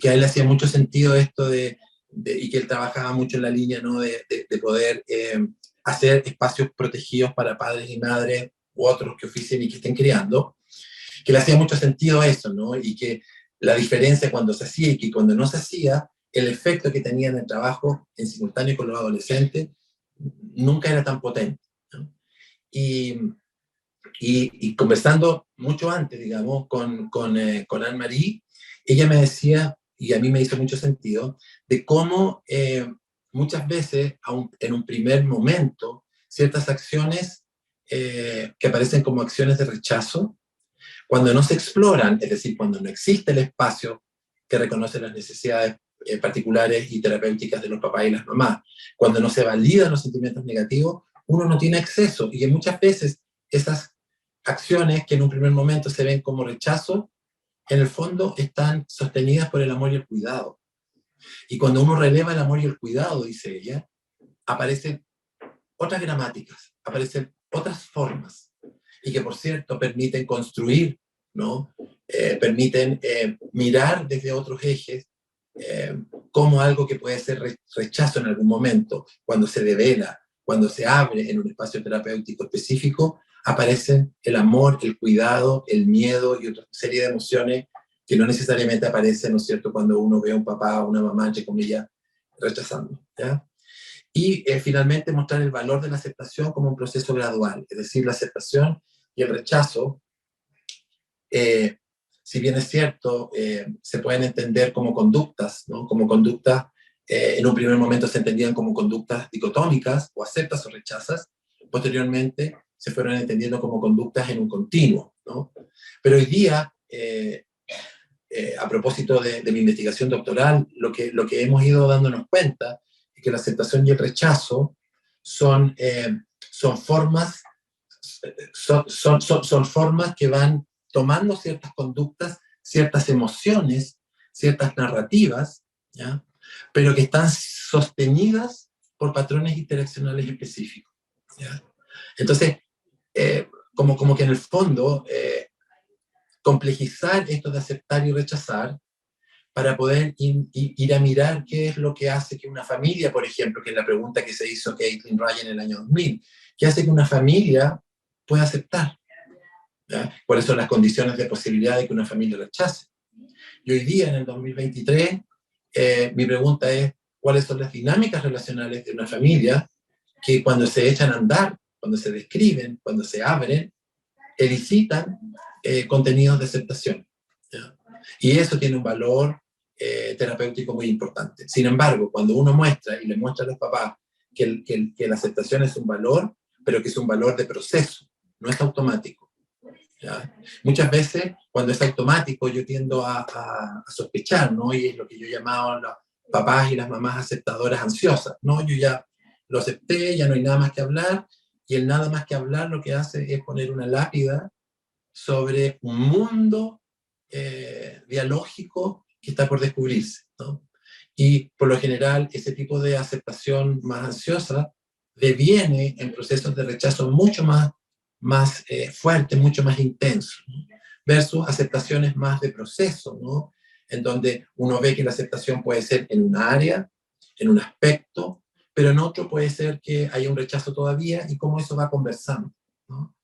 a él le hacía mucho sentido esto y que él trabajaba mucho en la línea, ¿no? de poder hacer espacios protegidos para padres y madres u otros que oficien y que estén criando, que le hacía mucho sentido eso, ¿no? Y que la diferencia cuando se hacía y que cuando no se hacía, el efecto que tenía en el trabajo en simultáneo con los adolescentes nunca era tan potente, ¿no? Y conversando mucho antes, digamos, con Anne-Marie, ella me decía, y a mí me hizo mucho sentido, de cómo muchas veces, en un primer momento, ciertas acciones que aparecen como acciones de rechazo, cuando no se exploran, es decir, cuando no existe el espacio que reconoce las necesidades particulares y terapéuticas de los papás y las mamás, cuando no se validan los sentimientos negativos, uno no tiene acceso, y que muchas veces esas acciones que en un primer momento se ven como rechazo, en el fondo están sostenidas por el amor y el cuidado. Y cuando uno releva el amor y el cuidado, dice ella, aparecen otras gramáticas, aparecen otras formas, y que por cierto permiten construir, ¿no? Permiten mirar desde otros ejes como algo que puede ser rechazo en algún momento, cuando se devela, cuando se abre en un espacio terapéutico específico, aparecen el amor, el cuidado, el miedo y otra serie de emociones que no necesariamente aparecen, ¿no es cierto?, cuando uno ve a un papá o una mamá, entre comillas, rechazando, ¿ya? Y finalmente mostrar el valor de la aceptación como un proceso gradual, es decir, la aceptación y el rechazo, si bien es cierto, se pueden entender como conductas, ¿no? Como conductas, en un primer momento se entendían como conductas dicotómicas, o aceptas o rechazas, posteriormente se fueron entendiendo como conductas en un continuo, ¿no? Pero hoy día, a propósito de mi investigación doctoral, lo que hemos ido dándonos cuenta es que la aceptación y el rechazo son formas, son formas que van tomando ciertas conductas, ciertas emociones, ciertas narrativas, ¿ya? Pero que están sostenidas por patrones interaccionales específicos, ¿ya? Entonces, como que en el fondo, complejizar esto de aceptar y rechazar para poder ir a mirar qué es lo que hace que una familia, por ejemplo, que es la pregunta que se hizo Caitlin Ryan en el año 2000, ¿qué hace que una familia pueda aceptar? ¿Ya? ¿Cuáles son las condiciones de posibilidad de que una familia rechace? Y hoy día, en el 2023, mi pregunta es, ¿cuáles son las dinámicas relacionales de una familia que cuando se echan a andar, cuando se describen, cuando se abren, elicitan contenidos de aceptación? ¿Ya? Y eso tiene un valor terapéutico muy importante. Sin embargo, cuando uno muestra y le muestra a los papás que la aceptación es un valor, pero que es un valor de proceso, no es automático. ¿Ya? Muchas veces, cuando es automático, yo tiendo a sospechar, ¿no? Y es lo que yo llamaba los papás y las mamás aceptadoras ansiosas, ¿no? Yo ya lo acepté, ya no hay nada más que hablar, y el nada más que hablar lo que hace es poner una lápida sobre un mundo dialógico que está por descubrirse, ¿no? Y por lo general, ese tipo de aceptación más ansiosa deviene en procesos de rechazo mucho más fuertes, mucho más intensos, ¿no? Versus aceptaciones más de proceso, ¿no? En donde uno ve que la aceptación puede ser en un área, en un aspecto, pero en otro puede ser que haya un rechazo todavía y cómo eso va conversando, ¿no?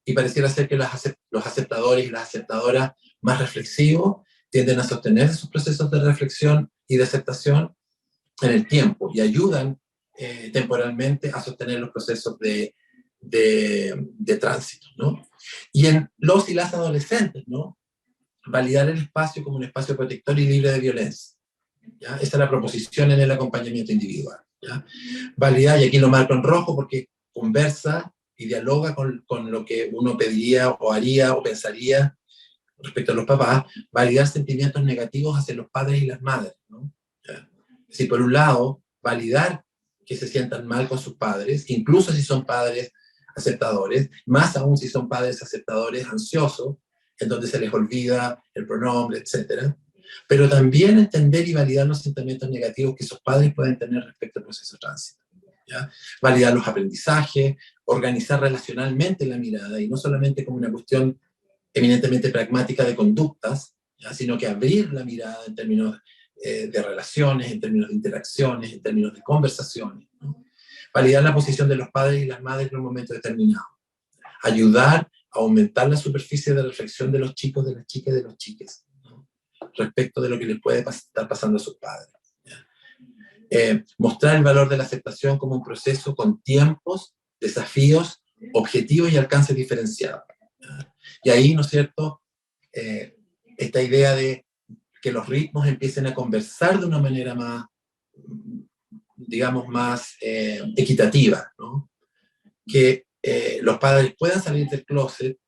Y pareciera ser que los aceptadores y las aceptadoras más reflexivos tienden a sostener sus procesos de reflexión y de aceptación en el tiempo y ayudan temporalmente a sostener los procesos de tránsito, ¿no? Y en los y las adolescentes, ¿no? Validar el espacio como un espacio protector y libre de violencia, ¿ya? Esa es la proposición en el acompañamiento individual, ¿ya? Validar, y aquí lo marco en rojo porque conversa y dialoga con lo que uno pediría o haría o pensaría respecto a los papás, validar sentimientos negativos hacia los padres y las madres, ¿no? ¿Ya? Si por un lado, validar que se sientan mal con sus padres, incluso si son padres aceptadores, más aún si son padres aceptadores ansiosos, en donde se les olvida el pronombre, etc. Pero también entender y validar los sentimientos negativos que esos padres pueden tener respecto al proceso de tránsito, ¿ya? Validar los aprendizajes, organizar relacionalmente la mirada, y no solamente como una cuestión eminentemente pragmática de conductas, ¿ya? Sino que abrir la mirada en términos de relaciones, en términos de interacciones, en términos de conversaciones, ¿no? Validar la posición de los padres y las madres en un momento determinado. Ayudar a aumentar la superficie de reflexión de los chicos, de las chicas y de los chiques, ¿no? Respecto de lo que les puede estar pasando a sus padres. Mostrar el valor de la aceptación como un proceso con tiempos, desafíos, objetivos y alcances diferenciados. Y ahí, ¿no es cierto?, esta idea de que los ritmos empiecen a conversar de una manera más, digamos, más equitativa, ¿no? Que los padres puedan salir del closet,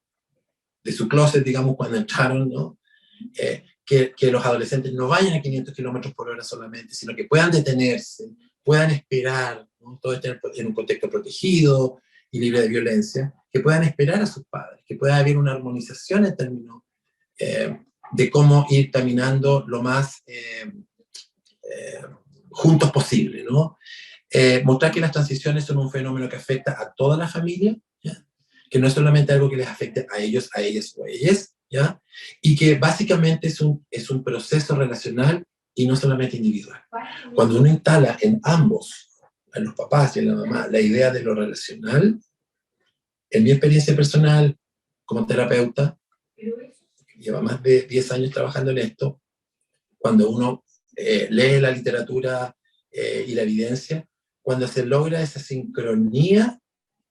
de su closet, digamos, cuando entraron, ¿no? Que los adolescentes no vayan a 500 kilómetros por hora solamente, sino que puedan detenerse, puedan esperar, ¿no? Todo esté en un contexto protegido y libre de violencia, que puedan esperar a sus padres, que pueda haber una armonización en términos de cómo ir caminando lo más juntos posible, ¿no? Mostrar que las transiciones son un fenómeno que afecta a toda la familia, ¿ya? Que no es solamente algo que les afecte a ellos, a ellas o a ellas, ¿ya? Y que básicamente es un proceso relacional y no solamente individual. Cuando uno instala en ambos, en los papás y en la mamá, la idea de lo relacional, en mi experiencia personal como terapeuta, lleva más de 10 años trabajando en esto, cuando uno lee la literatura y la evidencia, cuando se logra esa sincronía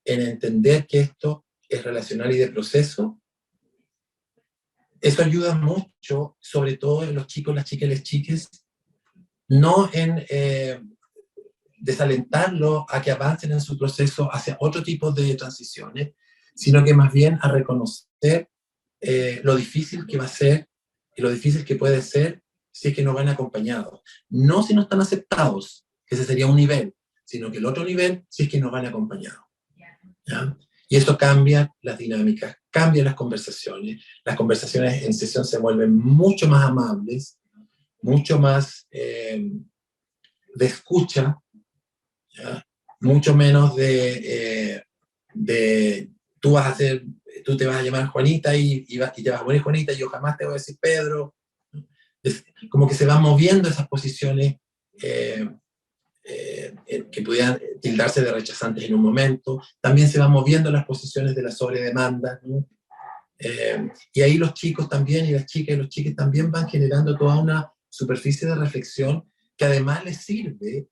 en entender que esto es relacional y de proceso, eso ayuda mucho, sobre todo en los chicos, las chicas y las chiques, no en desalentarlos a que avancen en su proceso hacia otro tipo de transiciones, sino que más bien a reconocer lo difícil que va a ser y lo difícil que puede ser si es que no van acompañados. No si no están aceptados, que ese sería un nivel, sino que el otro nivel si es que no van acompañados, ¿ya? Y esto cambia las dinámicas, cambia las conversaciones en sesión se vuelven mucho más amables, mucho más de escucha, ¿ya? Mucho menos de tú te vas a llamar Juanita y te vas a poner Juanita y yo jamás te voy a decir Pedro. Como que se van moviendo esas posiciones que pudieran tildarse de rechazantes en un momento. También se van moviendo las posiciones de la sobredemanda, ¿no? Y ahí los chicos también, y las chicas y los chicos también van generando toda una superficie de reflexión que además les sirve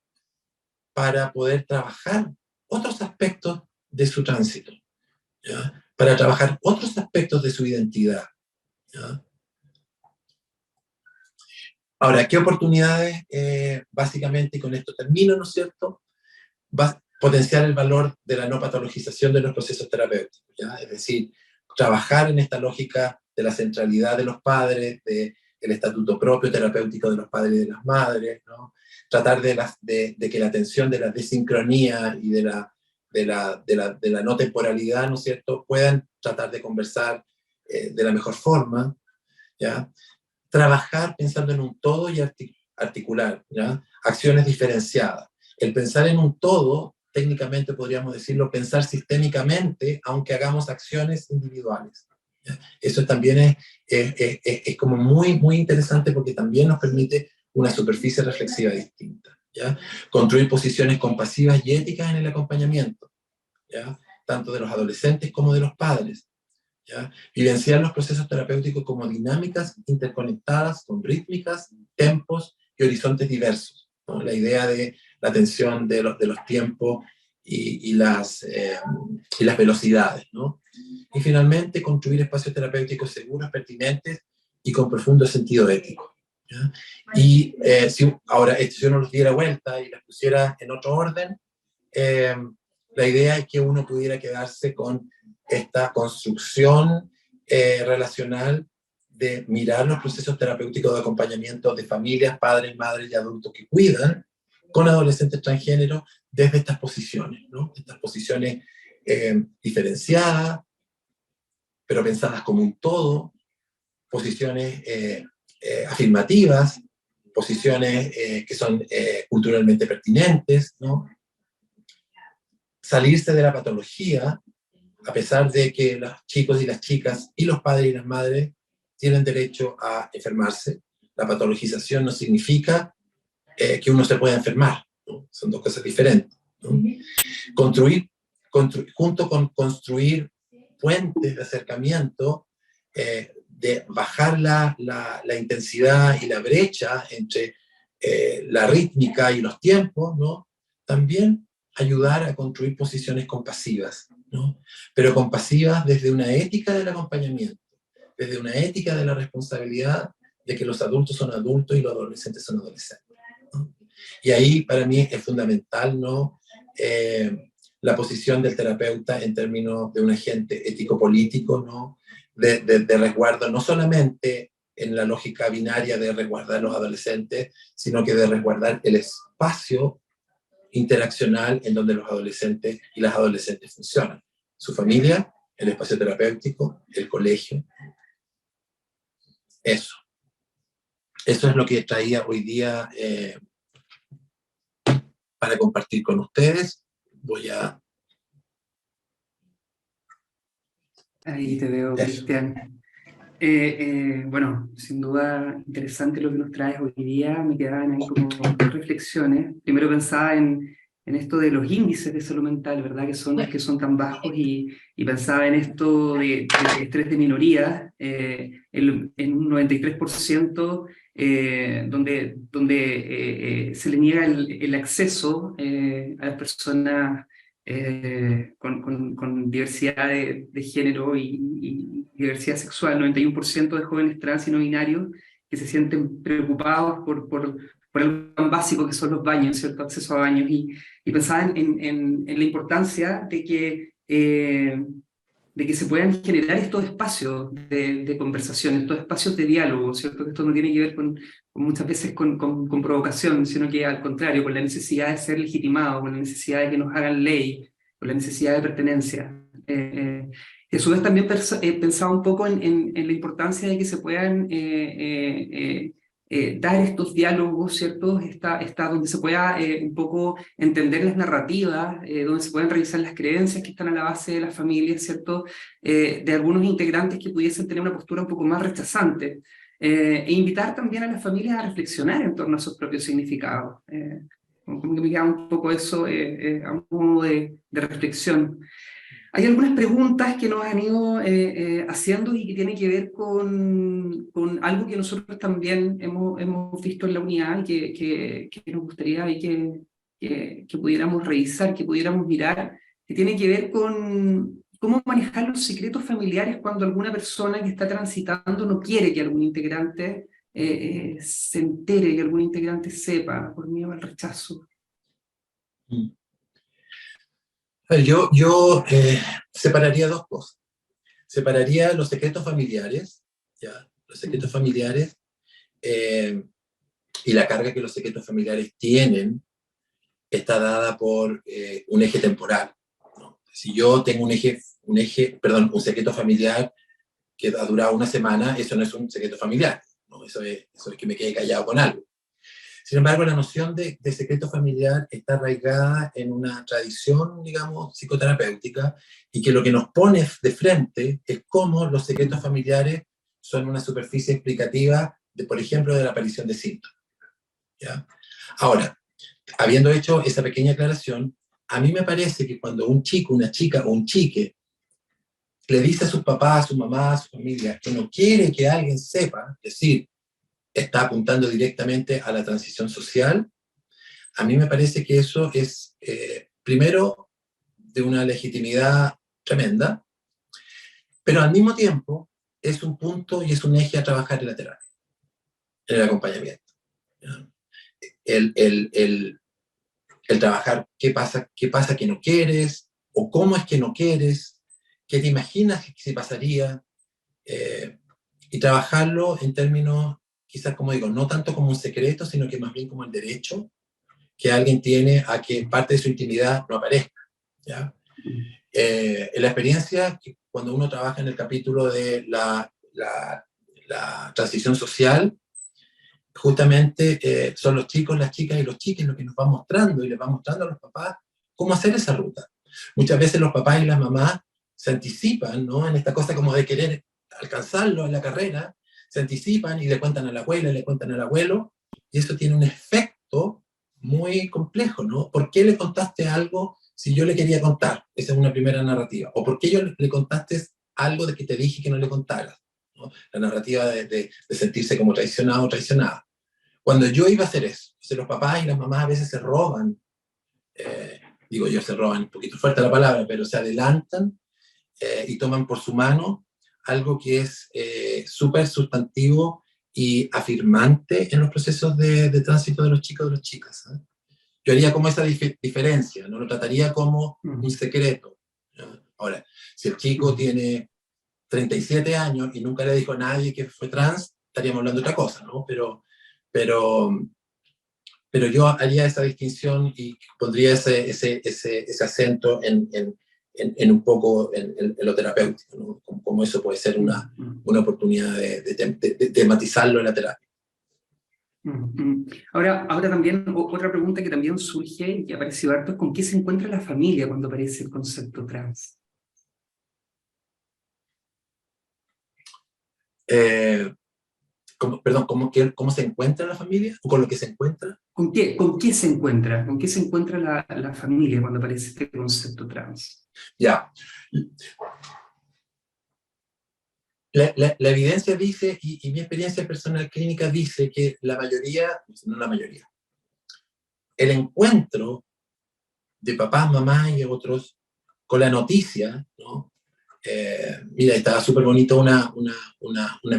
para poder trabajar otros aspectos de su tránsito, ¿ya? Para trabajar otros aspectos de su identidad, ¿ya? Ahora, ¿qué oportunidades? Básicamente, y con esto termino, ¿no es cierto? Potenciar el valor de la no patologización de los procesos terapéuticos, ¿ya? Es decir, trabajar en esta lógica de la centralidad de los padres, del estatuto propio terapéutico de los padres y de las madres, ¿no? Tratar de que la atención de la desincronía y de la no temporalidad, ¿no es cierto?, puedan tratar de conversar de la mejor forma, ¿ya? Trabajar pensando en un todo y articular, ¿ya? Acciones diferenciadas. El pensar en un todo, técnicamente podríamos decirlo, pensar sistémicamente, aunque hagamos acciones individuales, ¿ya? Eso también es como muy, muy interesante porque también nos permite una superficie reflexiva distinta, ¿ya? Construir posiciones compasivas y éticas en el acompañamiento, ¿ya? Tanto de los adolescentes como de los padres, ¿ya? Vivenciar los procesos terapéuticos como dinámicas interconectadas con rítmicas, tempos y horizontes diversos, ¿no? La idea de la tensión de los tiempos y las velocidades, ¿no? Y finalmente, construir espacios terapéuticos seguros, pertinentes y con profundo sentido ético, ¿ya? Y ahora, si uno los diera vuelta y las pusiera en otro orden, la idea es que uno pudiera quedarse con esta construcción relacional de mirar los procesos terapéuticos de acompañamiento de familias, padres, madres y adultos que cuidan con adolescentes transgéneros desde estas posiciones, ¿no? Estas posiciones diferenciadas, pero pensadas como un todo, posiciones afirmativas, posiciones que son culturalmente pertinentes, ¿no? Salirse de la patología, a pesar de que los chicos y las chicas y los padres y las madres tienen derecho a enfermarse. La patologización no significa que uno se pueda enfermar, ¿no? Son dos cosas diferentes, ¿no? Junto con construir puentes de acercamiento, de bajar la intensidad y la brecha entre la rítmica y los tiempos, ¿no? También ayudar a construir posiciones compasivas, ¿no? Pero compasivas desde una ética del acompañamiento, desde una ética de la responsabilidad de que los adultos son adultos y los adolescentes son adolescentes, ¿no? Y ahí para mí es fundamental, ¿no? La posición del terapeuta en términos de un agente ético-político, ¿no? De resguardo, no solamente en la lógica binaria de resguardar a los adolescentes, sino que de resguardar el espacio interaccional en donde los adolescentes y las adolescentes funcionan. Su familia, el espacio terapéutico, el colegio. Eso. Eso es lo que traía hoy día para compartir con ustedes. Voy a... Ahí te veo, Cristian. Bueno, sin duda interesante lo que nos traes hoy día. Me quedaban ahí como dos reflexiones. Primero pensaba en esto de los índices de salud mental, ¿verdad? Que son tan bajos y pensaba en esto de estrés de minorías, en un 93% donde se le niega el acceso a las personas con diversidad de género y diversidad sexual, 91% de jóvenes trans y no binarios que se sienten preocupados por algo tan básico que son los baños, ¿cierto? Acceso a baños, y pensaba en la importancia de que se puedan generar estos espacios de conversación, estos espacios de diálogo, ¿cierto? Que esto no tiene que ver con muchas veces con provocación, sino que al contrario, con la necesidad de ser legitimado, con la necesidad de que nos hagan ley, con la necesidad de pertenencia. Y a su vez también pensaba un poco en la importancia de que se puedan dar estos diálogos, ¿cierto? Donde se pueda un poco entender las narrativas, donde se pueden revisar las creencias que están a la base de las familias, ¿cierto? De algunos integrantes que pudiesen tener una postura un poco más rechazante. E invitar también a las familias a reflexionar en torno a sus propios significados. Como que me queda un poco eso a modo de reflexión. Hay algunas preguntas que nos han ido haciendo y que tienen que ver con algo que nosotros también hemos visto en la unidad y que nos gustaría que pudiéramos revisar, que pudiéramos mirar, que tiene que ver con cómo manejar los secretos familiares cuando alguna persona que está transitando no quiere que algún integrante se entere, que algún integrante sepa, por miedo al rechazo? A ver, yo separaría dos cosas. Separaría los secretos familiares, ¿ya? Los secretos familiares y la carga que los secretos familiares tienen está dada por un eje temporal, ¿no? Si yo tengo un secreto familiar que ha durado una semana, eso no es un secreto familiar, ¿no? Eso es que me quede callado con algo. Sin embargo, la noción de secreto familiar está arraigada en una tradición, digamos, psicoterapéutica, y que lo que nos pone de frente es cómo los secretos familiares son una superficie explicativa, de, por ejemplo, de la aparición de síntomas, ¿ya? Ahora, habiendo hecho esa pequeña aclaración, a mí me parece que cuando un chico, una chica o un chique le dice a sus papás, a su mamá, a su familia, que no quiere que alguien sepa, es decir, está apuntando directamente a la transición social, a mí me parece que eso es, primero, de una legitimidad tremenda, pero al mismo tiempo es un punto y es un eje a trabajar en la terapia, en el acompañamiento. El trabajar qué pasa que no quieres, o cómo es que no quieres, qué te imaginas que se pasaría, y trabajarlo en términos, quizás como digo, no tanto como un secreto, sino que más bien como el derecho que alguien tiene a que parte de su intimidad no aparezca, ¿ya? En la experiencia, cuando uno trabaja en el capítulo de la transición social, justamente son los chicos, las chicas y los chiques los que nos van mostrando y les van mostrando a los papás cómo hacer esa ruta. Muchas veces los papás y las mamás se anticipan, ¿no? En esta cosa como de querer alcanzarlo en la carrera, se anticipan y le cuentan a la abuela, le cuentan al abuelo, y eso tiene un efecto muy complejo, ¿no? ¿Por qué le contaste algo si yo le quería contar? Esa es una primera narrativa. ¿O por qué yo le contaste algo de que te dije que no le contaras? ¿No? La narrativa de sentirse como traicionado o traicionada. Cuando yo iba a hacer eso, entonces los papás y las mamás a veces se roban, digo yo se roban, un poquito fuerte la palabra, pero se adelantan y toman por su mano algo que es súper sustantivo y afirmante en los procesos de tránsito de los chicos y de las chicas, ¿eh? Yo haría como esa diferencia, no lo trataría como un secreto, ¿no? Ahora, si el chico tiene 37 años y nunca le dijo a nadie que fue trans, estaríamos hablando de otra cosa, ¿no? Pero, pero yo haría esa distinción y pondría ese acento en un poco en lo terapéutico, ¿no? Como eso puede ser una oportunidad de tematizarlo en la terapia. Ahora también, otra pregunta que también surge y ha aparecido harto es ¿con qué se encuentra la familia cuando aparece el concepto trans? Perdón, ¿cómo se encuentra la familia? ¿O con lo que se encuentra? ¿Con qué se encuentra? ¿Con qué se encuentra la familia cuando aparece este concepto trans? Ya. La evidencia dice, y mi experiencia personal clínica dice que la mayoría, no la mayoría, el encuentro de papás, mamás y otros con la noticia, ¿no? Mira, estaba súper bonito una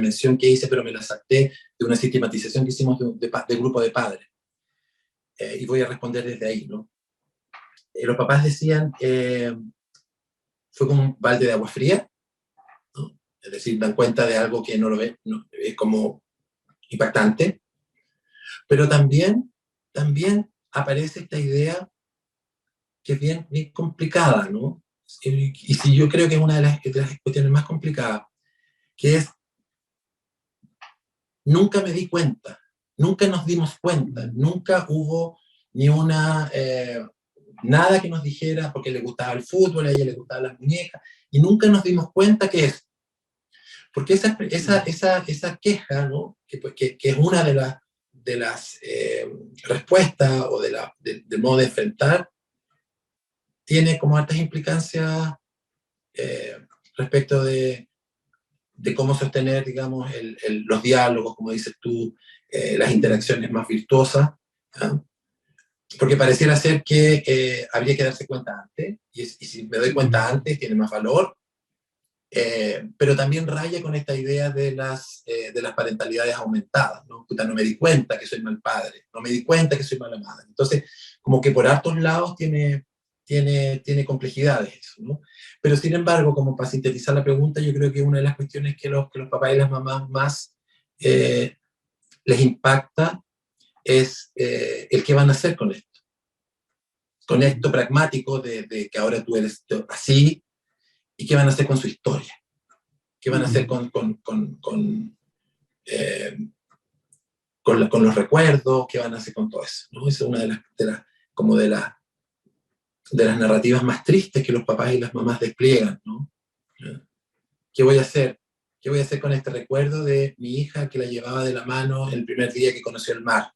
mención que hice, pero me la salté de una sistematización que hicimos de grupo de padres. Y voy a responder desde ahí, ¿no? Los papás decían, fue como un balde de agua fría, ¿no? Es decir, dan cuenta de algo que no lo ven, no, es como impactante, pero también aparece esta idea que es bien complicada, ¿no? Y sí, yo creo que es una de las cuestiones más complicadas, que es, nunca me di cuenta, nunca nos dimos cuenta, nunca hubo ni nada que nos dijera, porque le gustaba el fútbol, a ella le gustaban las muñecas, y nunca nos dimos cuenta que es. Porque esa queja, ¿no? que es una de las respuestas o del modo de enfrentar, tiene como altas implicancias respecto de cómo sostener, digamos, los diálogos, como dices tú, las interacciones más virtuosas, ¿eh? Porque pareciera ser que habría que darse cuenta antes, y si me doy cuenta antes, tiene más valor, Pero también raya con esta idea de las parentalidades aumentadas, ¿no? Puta, no me di cuenta que soy mal padre, no me di cuenta que soy mala madre. Entonces, como que por hartos lados tiene complejidades eso, ¿no? Pero sin embargo, como para sintetizar la pregunta, yo creo que una de las cuestiones que los papás y las mamás más les impacta es el qué van a hacer con esto pragmático de que ahora tú eres así, y qué van a hacer con su historia, qué van a hacer con los recuerdos, qué van a hacer con todo eso, ¿no? Esa es una como de las narrativas más tristes que los papás y las mamás despliegan, ¿no? ¿Qué voy a hacer? ¿Qué voy a hacer con este recuerdo de mi hija que la llevaba de la mano el primer día que conoció el mar?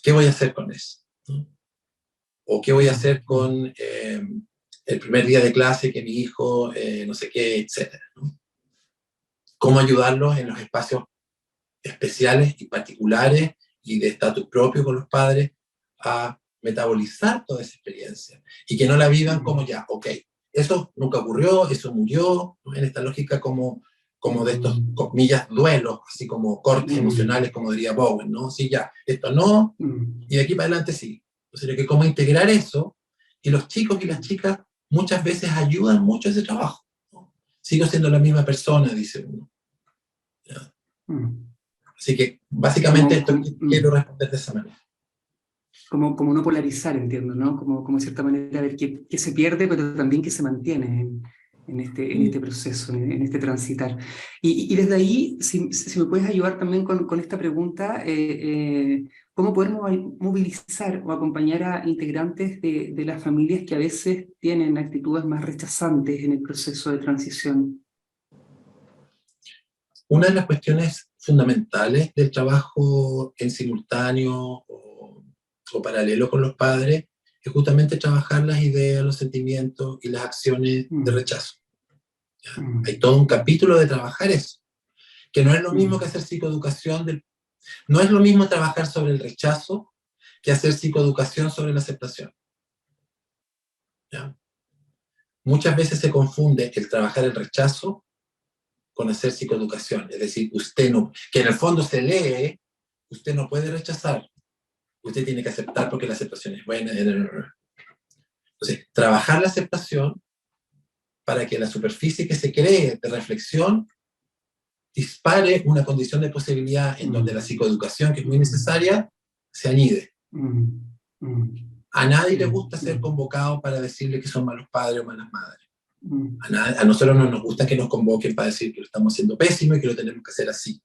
¿Qué voy a hacer con eso? ¿No? ¿O qué voy a hacer con el primer día de clase que mi hijo, no sé qué, etcétera, ¿no? ¿Cómo ayudarlos en los espacios especiales y particulares y de estatus propio con los padres a metabolizar toda esa experiencia y que no la vivan como ya, ok, eso nunca ocurrió, eso murió, ¿no? En esta lógica como de estos, comillas, duelos, así como cortes emocionales, como diría Bowen, ¿no? Sí, ya, esto no, y de aquí para adelante sí. O sea, que cómo integrar eso, y los chicos y las chicas muchas veces ayudan mucho a ese trabajo, ¿no? Sigo siendo la misma persona, dice uno. ¿Ya? Así que básicamente esto quiero responder de esa manera. Como no polarizar, entiendo, ¿no? Como de cierta manera ver qué se pierde, pero también qué se mantiene en este proceso, en este transitar. Y desde ahí, si me puedes ayudar también con esta pregunta, ¿cómo poder movilizar o acompañar a integrantes de las familias que a veces tienen actitudes más rechazantes en el proceso de transición? Una de las cuestiones fundamentales del trabajo en simultáneo o paralelo con los padres es justamente trabajar las ideas, los sentimientos y las acciones de rechazo. Hay todo un capítulo de trabajar eso, que no es lo mismo que hacer psicoeducación, no es lo mismo trabajar sobre el rechazo que hacer psicoeducación sobre la aceptación. ¿Ya? Muchas veces se confunde el trabajar el rechazo con hacer psicoeducación, es decir, usted no, que en el fondo se lee, usted no puede rechazar, usted tiene que aceptar porque la aceptación es buena. Entonces, trabajar la aceptación para que la superficie que se cree de reflexión dispare una condición de posibilidad en donde la psicoeducación, que es muy necesaria, se anide. A nadie le gusta ser convocado para decirle que son malos padres o malas madres. A nosotros no nos gusta que nos convoquen para decir que lo estamos haciendo pésimo y que lo tenemos que hacer así.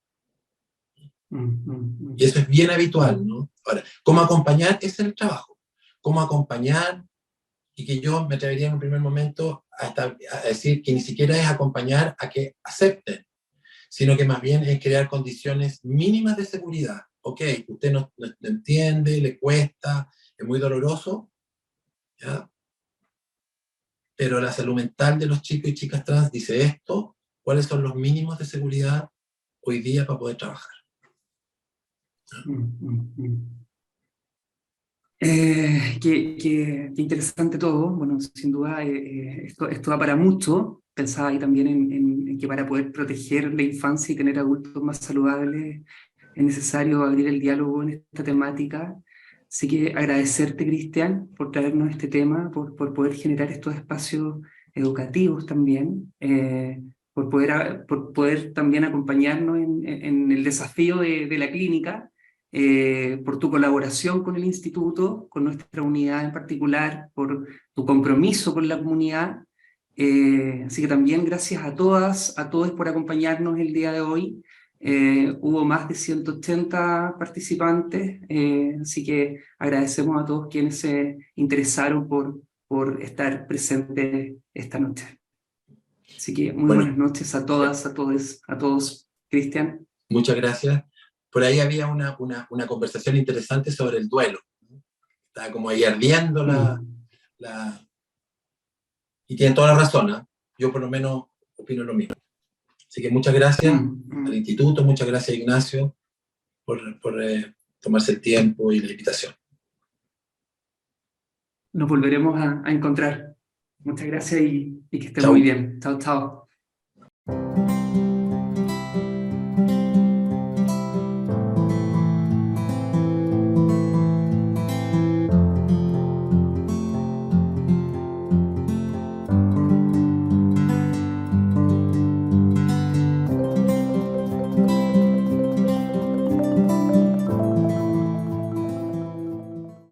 Y eso es bien habitual, ¿no? Ahora, ¿cómo acompañar? Ese es el trabajo. ¿Cómo acompañar? Y que yo me atrevería en un primer momento a decir que ni siquiera es acompañar a que acepten, sino que más bien es crear condiciones mínimas de seguridad. Ok, usted no entiende, le cuesta, es muy doloroso, ¿ya? Pero la salud mental de los chicos y chicas trans dice esto, ¿cuáles son los mínimos de seguridad hoy día para poder trabajar? Qué interesante todo. Bueno, sin duda, esto da para mucho. Pensaba ahí también en que para poder proteger la infancia y tener adultos más saludables es necesario abrir el diálogo en esta temática. Así que agradecerte, Cristian, por traernos este tema, por poder generar estos espacios educativos también, por poder también acompañarnos en el desafío de la clínica, por tu colaboración con el instituto, con nuestra unidad en particular, por tu compromiso con la comunidad. Así que también gracias a todas, a todos por acompañarnos el día de hoy. Hubo más de 180 participantes, así que agradecemos a todos quienes se interesaron por estar presentes esta noche. Así que muy Bueno, buenas noches a todas, a todos. Cristian. muchas gracias. Por ahí había una conversación interesante sobre el duelo. Estaba como ahí ardiendo y tienen toda la razón, ¿eh? Yo por lo menos opino lo mismo. Así que muchas gracias al instituto, muchas gracias Ignacio por tomarse el tiempo y la invitación. Nos volveremos a encontrar. Muchas gracias y que estén Chau. muy bien. Chao, chao. Chao.